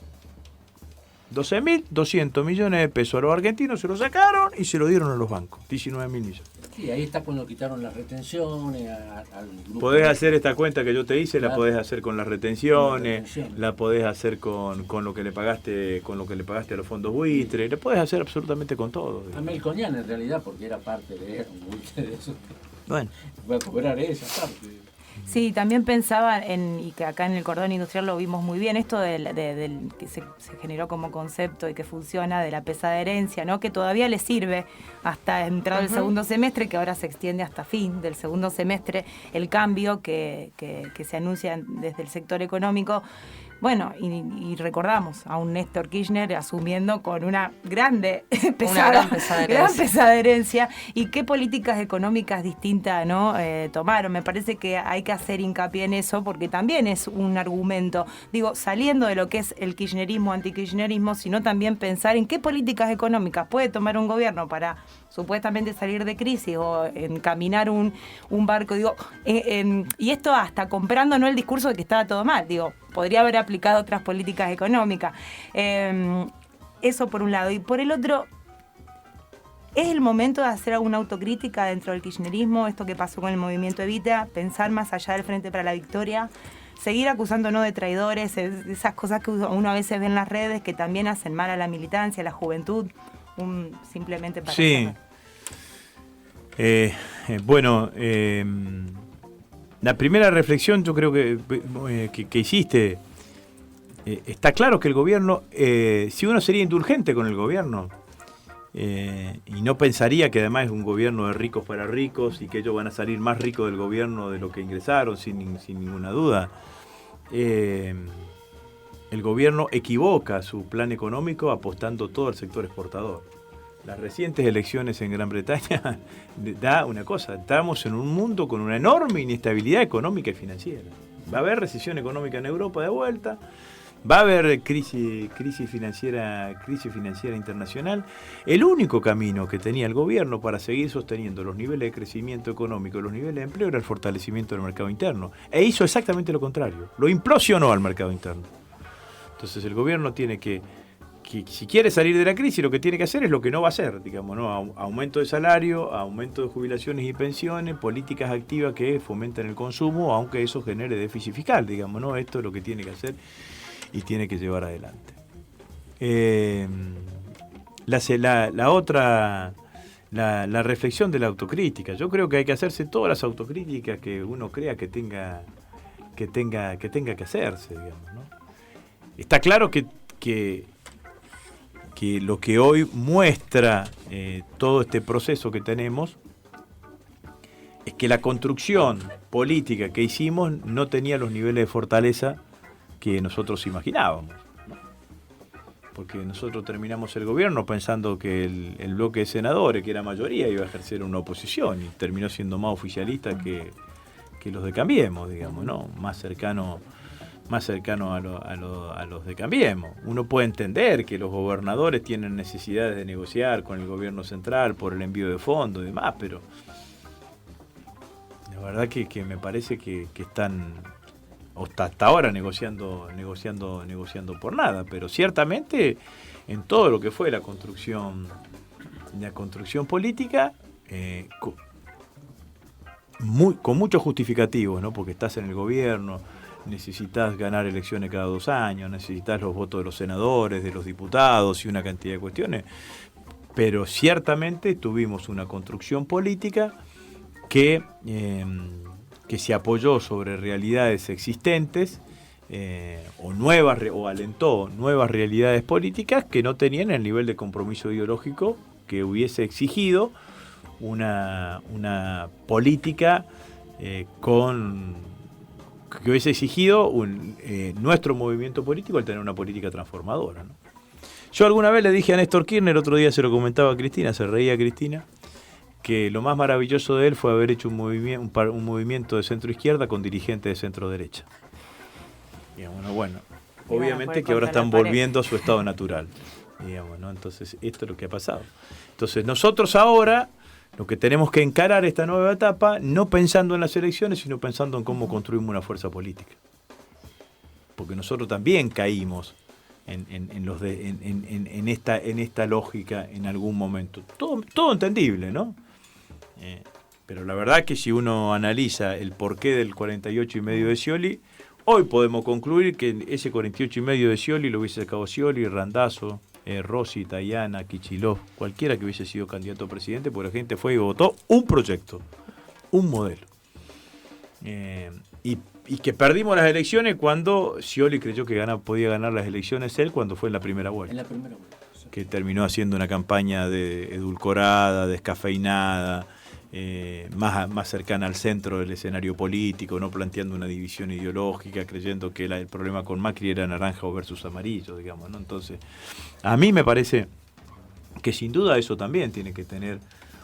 12.200 millones de pesos a los argentinos se lo sacaron y se lo dieron a los bancos. 19.000 millones. Sí, ahí está cuando quitaron las retenciones al grupo. Podés hacer esta cuenta que yo te hice, claro. La podés hacer con las retenciones, la podés hacer con lo que le pagaste, a los fondos buitres, la podés hacer absolutamente con todo. A Melconian en realidad, porque era parte de eso. Bueno. Voy a cobrar esa parte. Sí, también pensaba y que acá en el cordón industrial lo vimos muy bien, esto del que se generó como concepto y que funciona de la pesada herencia, ¿no? Que todavía le sirve hasta entrado el segundo semestre, que ahora se extiende hasta fin del segundo semestre, el cambio que se anuncia desde el sector económico. Bueno, y recordamos a un Néstor Kirchner asumiendo con una gran pesada herencia, y qué políticas económicas distintas, ¿no? Tomaron. Me parece que hay que hacer hincapié en eso, porque también es un argumento, digo, saliendo de lo que es el kirchnerismo, antikirchnerismo, sino también pensar en qué políticas económicas puede tomar un gobierno para supuestamente salir de crisis o encaminar un barco, digo, y esto hasta comprando no el discurso de que estaba todo mal, digo, podría haber aplicado otras políticas económicas. Eso por un lado. Y por el otro, ¿es el momento de hacer alguna autocrítica dentro del kirchnerismo? Esto que pasó con el movimiento Evita, pensar más allá del Frente para la Victoria, seguir acusándonos de traidores, esas cosas que uno a veces ve en las redes que también hacen mal a la militancia, a la juventud, simplemente para... Sí. Bueno, la primera reflexión yo creo que hiciste, está claro que el gobierno, si uno sería indulgente con el gobierno, y no pensaría que además es un gobierno de ricos para ricos y que ellos van a salir más ricos del gobierno de lo que ingresaron, sin ninguna duda, el gobierno equivoca su plan económico apostando todo al sector exportador. las recientes elecciones en Gran Bretaña da una cosa, estamos en un mundo con una enorme inestabilidad económica y financiera. Va a haber recesión económica en Europa de vuelta, va a haber crisis financiera internacional. El único camino que tenía el gobierno para seguir sosteniendo los niveles de crecimiento económico, los niveles de empleo, era el fortalecimiento del mercado interno. E hizo exactamente lo contrario, lo implosionó al mercado interno. Entonces el gobierno tiene que si quiere salir de la crisis, lo que tiene que hacer es lo que no va a hacer, digamos, ¿no? Aumento de salario, aumento de jubilaciones y pensiones, políticas activas que fomenten el consumo, aunque eso genere déficit fiscal, digamos, ¿no? Esto es lo que tiene que hacer y tiene que llevar adelante. La reflexión de la autocrítica. Yo creo que hay que hacerse todas las autocríticas que uno crea que tenga que hacerse, digamos, ¿no? Está claro que lo que hoy muestra todo este proceso que tenemos es que la construcción política que hicimos no tenía los niveles de fortaleza que nosotros imaginábamos, ¿no? Porque nosotros terminamos el gobierno pensando que el bloque de senadores, que era mayoría, iba a ejercer una oposición y terminó siendo más oficialista que los de Cambiemos, digamos, ¿no? Más cercano a los de Cambiemos. Uno puede entender que los gobernadores tienen necesidades de negociar con el gobierno central por el envío de fondos y demás, pero la verdad que me parece que están hasta ahora negociando por nada, pero ciertamente en todo lo que fue la construcción política, con muchos justificativos, ¿no? Porque estás en el gobierno, necesitas ganar elecciones cada 2 años, necesitas los votos de los senadores, de los diputados y una cantidad de cuestiones, pero ciertamente tuvimos una construcción política que se apoyó sobre realidades existentes o alentó nuevas realidades políticas que no tenían el nivel de compromiso ideológico que hubiese exigido una política que hubiese exigido nuestro movimiento político al tener una política transformadora, ¿no? Yo alguna vez le dije a Néstor Kirchner, otro día se lo comentaba a Cristina, se reía Cristina, que lo más maravilloso de él fue haber hecho un movimiento de centro-izquierda con dirigentes de centro-derecha. Digamos, bueno, obviamente que ahora están volviendo a su estado natural, digamos, ¿no? Entonces, esto es lo que ha pasado. Entonces, nosotros ahora lo que tenemos que encarar esta nueva etapa, no pensando en las elecciones, sino pensando en cómo construimos una fuerza política. Porque nosotros también caímos en esta lógica en algún momento. Todo entendible, ¿no? Pero la verdad que si uno analiza el porqué del 48,5 de Scioli, hoy podemos concluir que ese 48,5 de Scioli lo hubiese sacado Scioli, Randazzo, Rossi, Tayana, Kicillof, cualquiera que hubiese sido candidato a presidente, porque la gente fue y votó un proyecto, un modelo. Y que perdimos las elecciones cuando Scioli creyó que podía ganar las elecciones él cuando fue en la primera vuelta. En la primera vuelta, sí. Que terminó haciendo una campaña edulcorada, descafeinada, más cercana al centro del escenario político, no planteando una división ideológica, creyendo que el problema con Macri era naranja versus amarillo, digamos, ¿no? Entonces, a mí me parece que sin duda eso también tiene que tener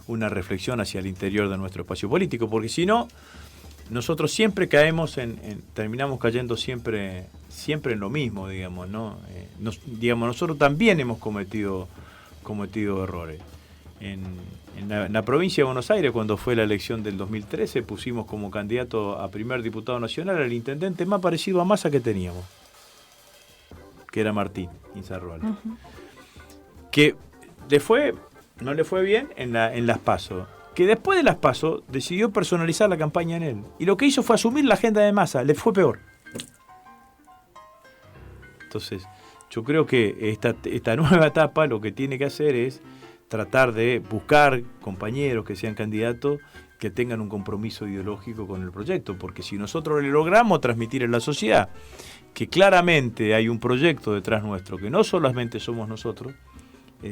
una reflexión hacia el interior de nuestro espacio político, porque si no, nosotros siempre terminamos cayendo siempre en lo mismo, digamos, ¿no? Nosotros también hemos cometido errores. En la provincia de Buenos Aires, cuando fue la elección del 2013, pusimos como candidato a primer diputado nacional al intendente más parecido a Massa que teníamos, que era Martín Insaurralde. Uh-huh. Que no le fue bien en las PASO, que después de las PASO decidió personalizar la campaña en él, y lo que hizo fue asumir la agenda de Massa, le fue peor. Entonces, yo creo que esta nueva etapa lo que tiene que hacer es tratar de buscar compañeros que sean candidatos que tengan un compromiso ideológico con el proyecto, porque si nosotros le logramos transmitir en la sociedad que claramente hay un proyecto detrás nuestro, que no solamente somos nosotros,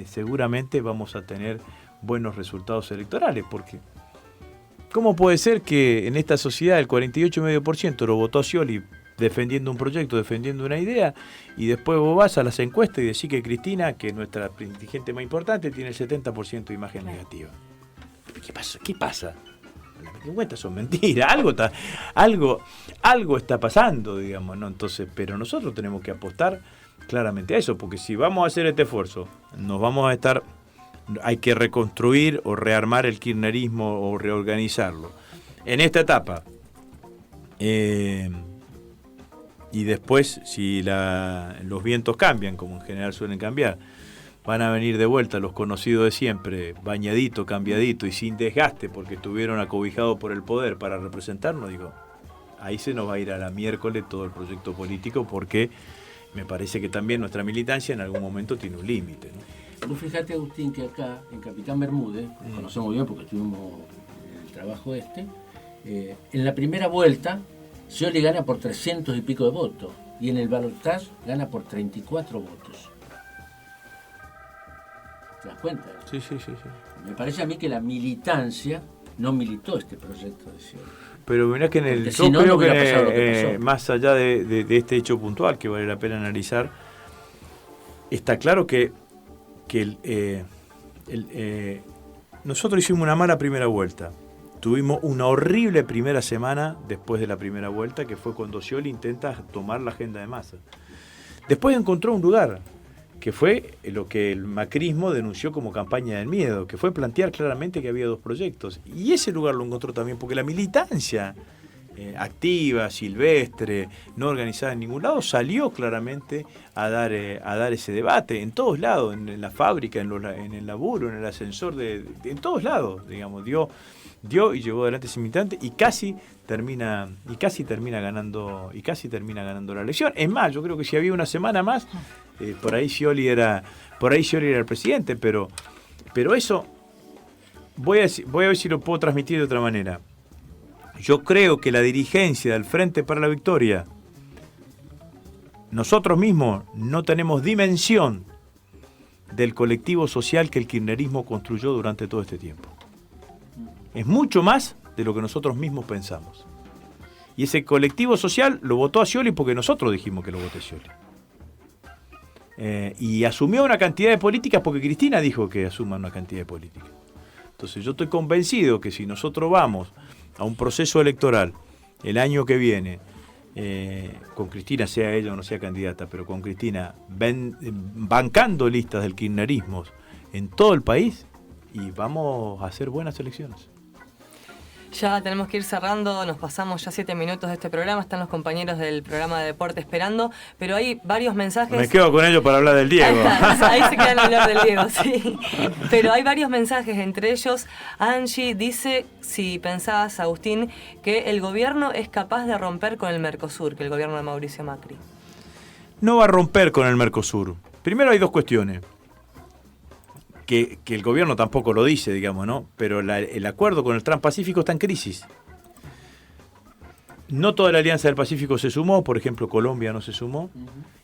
seguramente vamos a tener buenos resultados electorales, porque ¿cómo puede ser que en esta sociedad el 48,5% lo votó a Scioli defendiendo un proyecto, defendiendo una idea, y después vos vas a las encuestas y decís que Cristina, que es nuestra dirigente más importante, tiene el 70% de imagen negativa. ¿Qué pasa? Las encuestas son mentiras, algo está pasando, digamos, ¿no? Entonces, pero nosotros tenemos que apostar claramente a eso, porque si vamos a hacer este esfuerzo, hay que reconstruir o rearmar el kirchnerismo o reorganizarlo. En esta etapa, y después, si los vientos cambian, como en general suelen cambiar, van a venir de vuelta los conocidos de siempre, bañadito, cambiadito y sin desgaste, porque estuvieron acobijados por el poder para representarnos, digo, ahí se nos va a ir a la miércoles todo el proyecto político, porque me parece que también nuestra militancia en algún momento tiene un límite, ¿no? Vos fijate, Agustín, que acá, en Capitán Bermúdez, conocemos bien porque estuvimos en el trabajo en la primera vuelta, Scioli gana por 300 y pico de votos, y en el balotaje gana por 34 votos. ¿Te das cuenta? Sí. Me parece a mí que la militancia no militó este proyecto de Scioli. Pero mirá que más allá de este hecho puntual que vale la pena analizar, está claro que nosotros hicimos una mala primera vuelta. Tuvimos una horrible primera semana después de la primera vuelta, que fue cuando Scioli intenta tomar la agenda de Massa. Después encontró un lugar, que fue lo que el macrismo denunció como campaña del miedo, que fue plantear claramente que había dos proyectos. Y ese lugar lo encontró también porque la militancia activa, silvestre, no organizada en ningún lado, salió claramente a dar ese debate en todos lados, en la fábrica, en el laburo, en el ascensor, en todos lados, digamos, dio y llevó adelante ese militante y casi termina ganando la elección. Es más, yo creo que si había una semana más, por ahí Scioli era el presidente, pero eso voy a ver si lo puedo transmitir de otra manera. Yo creo que la dirigencia del Frente para la Victoria, nosotros mismos no tenemos dimensión del colectivo social que el kirchnerismo construyó durante todo este tiempo. Es mucho más de lo que nosotros mismos pensamos. Y ese colectivo social lo votó a Scioli porque nosotros dijimos que lo vote Scioli. Y asumió una cantidad de políticas porque Cristina dijo que asuma una cantidad de políticas. Entonces yo estoy convencido que si nosotros vamos a un proceso electoral el año que viene, con Cristina, sea ella o no sea candidata, pero con Cristina bancando listas del kirchnerismo en todo el país, y vamos a hacer buenas elecciones. Ya tenemos que ir cerrando, nos pasamos ya 7 minutos de este programa, están los compañeros del programa de deporte esperando, pero hay varios mensajes. Me quedo con ellos para hablar del Diego. Ahí se quedan a hablar del Diego, sí. Pero hay varios mensajes, entre ellos Angie dice, si pensabas, Agustín, que el gobierno es capaz de romper con el Mercosur, que el gobierno de Mauricio Macri. No va a romper con el Mercosur. Primero hay dos cuestiones. Que el gobierno tampoco lo dice, digamos, ¿no? Pero el acuerdo con el Transpacífico está en crisis. No toda la Alianza del Pacífico se sumó, por ejemplo, Colombia no se sumó,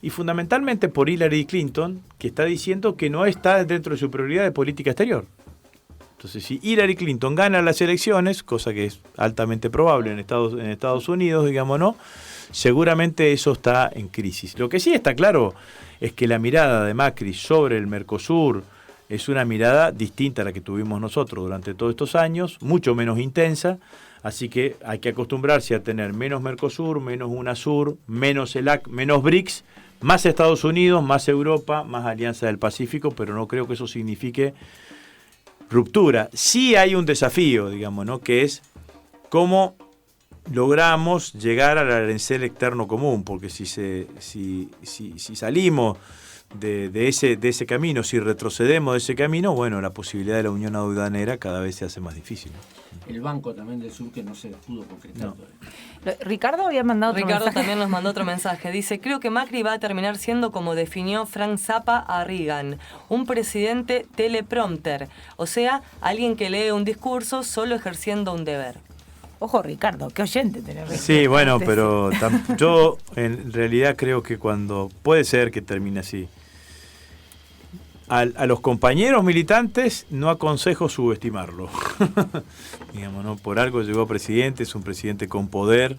y fundamentalmente por Hillary Clinton, que está diciendo que no está dentro de su prioridad de política exterior. Entonces, si Hillary Clinton gana las elecciones, cosa que es altamente probable en Estados Unidos, digamos, ¿no? Seguramente eso está en crisis. Lo que sí está claro es que la mirada de Macri sobre el Mercosur es una mirada distinta a la que tuvimos nosotros durante todos estos años, mucho menos intensa, así que hay que acostumbrarse a tener menos Mercosur, menos UNASUR, menos CELAC, menos BRICS, más Estados Unidos, más Europa, más Alianza del Pacífico, pero no creo que eso signifique ruptura. Sí hay un desafío, digamos, ¿no? Que es cómo logramos llegar al arancel externo común, porque si salimos de ese camino, si retrocedemos de ese camino, bueno, la posibilidad de la unión aduanera cada vez se hace más difícil. El Banco también del Sur que no se pudo concretar. No. Ricardo había mandado otro Ricardo mensaje. también nos mandó otro mensaje. Dice, creo que Macri va a terminar siendo como definió Frank Zappa a Reagan, un presidente teleprompter, o sea, alguien que lee un discurso solo ejerciendo un deber. Ojo, Ricardo, qué oyente tenés. Sí, bueno, pero yo en realidad creo que puede ser que termine así. A los compañeros militantes no aconsejo subestimarlo. Digamos, ¿no? Por algo llegó presidente, es un presidente con poder.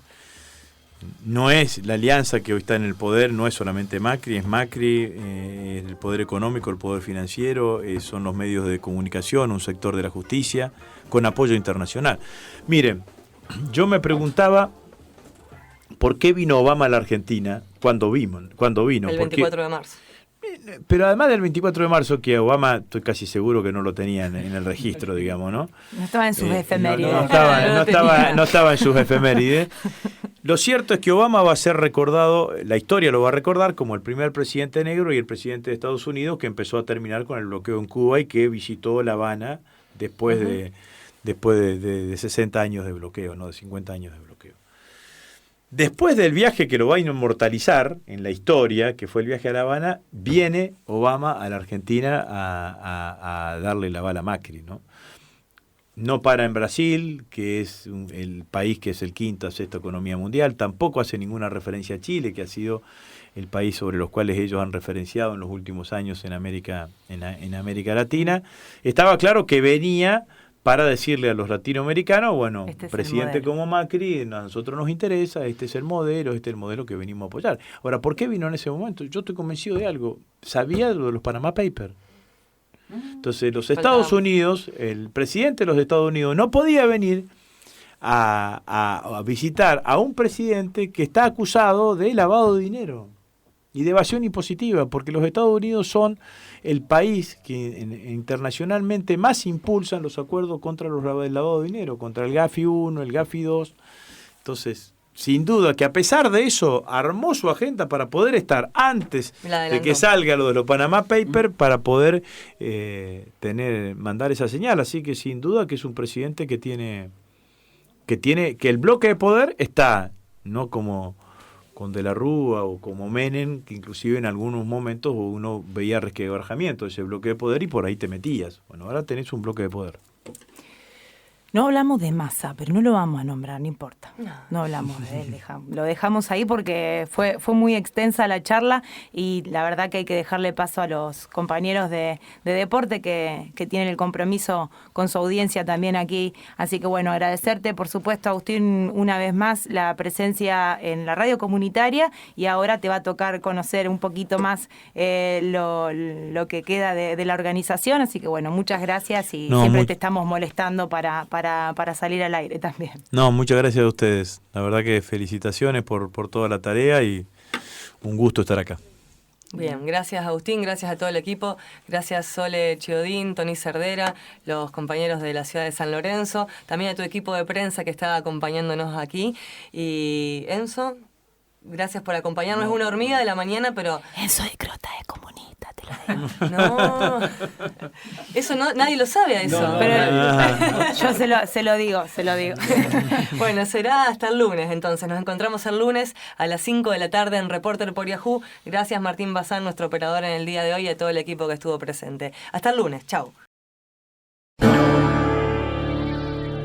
no es la alianza que hoy está en el poder, no es solamente Macri, es Macri, el poder económico, el poder financiero, son los medios de comunicación, un sector de la justicia, con apoyo internacional. Miren, yo me preguntaba por qué vino Obama a la Argentina cuando vino. El 24 de marzo. Pero además del 24 de marzo, que Obama estoy casi seguro que no lo tenía en el registro, digamos, ¿no? No estaba en sus efemérides. No estaba en sus efemérides. Lo cierto es que Obama va a ser recordado, la historia lo va a recordar como el primer presidente negro y el presidente de Estados Unidos que empezó a terminar con el bloqueo en Cuba y que visitó La Habana después de 60 años de bloqueo, no de 50 años de bloqueo. Después del viaje que lo va a inmortalizar en la historia, que fue el viaje a La Habana, viene Obama a la Argentina a darle la bala a Macri, ¿no? No para en Brasil, que es el país que es el quinta o sexta economía mundial, tampoco hace ninguna referencia a Chile, que ha sido el país sobre los cuales ellos han referenciado en los últimos años en América Latina. Estaba claro que venía para decirle a los latinoamericanos, bueno, este es presidente como Macri, a nosotros nos interesa, este es el modelo que venimos a apoyar. Ahora, ¿por qué vino en ese momento? Yo estoy convencido de algo. Sabía lo de los Panama Papers. Entonces, los Estados Unidos, el presidente de los Estados Unidos no podía venir a visitar a un presidente que está acusado de lavado de dinero y de evasión impositiva, porque los Estados Unidos son el país que internacionalmente más impulsan los acuerdos contra el lavado de dinero, contra el GAFI 1, el GAFI 2. Entonces, sin duda que a pesar de eso, armó su agenda para poder estar antes de que salga lo de los Panama Papers, para poder mandar esa señal. Así que sin duda que es un presidente que el bloque de poder está, no como con De la Rúa o como Menem, que inclusive en algunos momentos uno veía resquebrajamiento de ese bloque de poder y por ahí te metías. Bueno, ahora tenés un bloque de poder. No hablamos de Massa, pero no lo vamos a nombrar, no importa. No hablamos de él, lo dejamos ahí porque fue muy extensa la charla y la verdad que hay que dejarle paso a los compañeros de deporte que tienen el compromiso con su audiencia también aquí. Así que bueno, agradecerte por supuesto, Agustín, una vez más la presencia en la radio comunitaria y ahora te va a tocar conocer un poquito más lo que queda de la organización. Así que bueno, muchas gracias y siempre te estamos molestando para salir al aire también. No, muchas gracias a ustedes. La verdad que felicitaciones por toda la tarea y un gusto estar acá. Bien, gracias Agustín, gracias a todo el equipo, gracias Sole Chiodín, Tony Cerdera, los compañeros de la ciudad de San Lorenzo, también a tu equipo de prensa que está acompañándonos aquí. Y Enzo, gracias por acompañarnos. Es una hormiga de la mañana, pero... Enzo de Crota es comunista, te lo digo. No, eso no, nadie lo sabe a eso. No, pero yo se lo digo. Bueno, será hasta el lunes entonces. Nos encontramos el lunes a las 5 de la tarde en Reporter por Yahoo. Gracias Martín Bazán, nuestro operador en el día de hoy, y a todo el equipo que estuvo presente. Hasta el lunes, chau.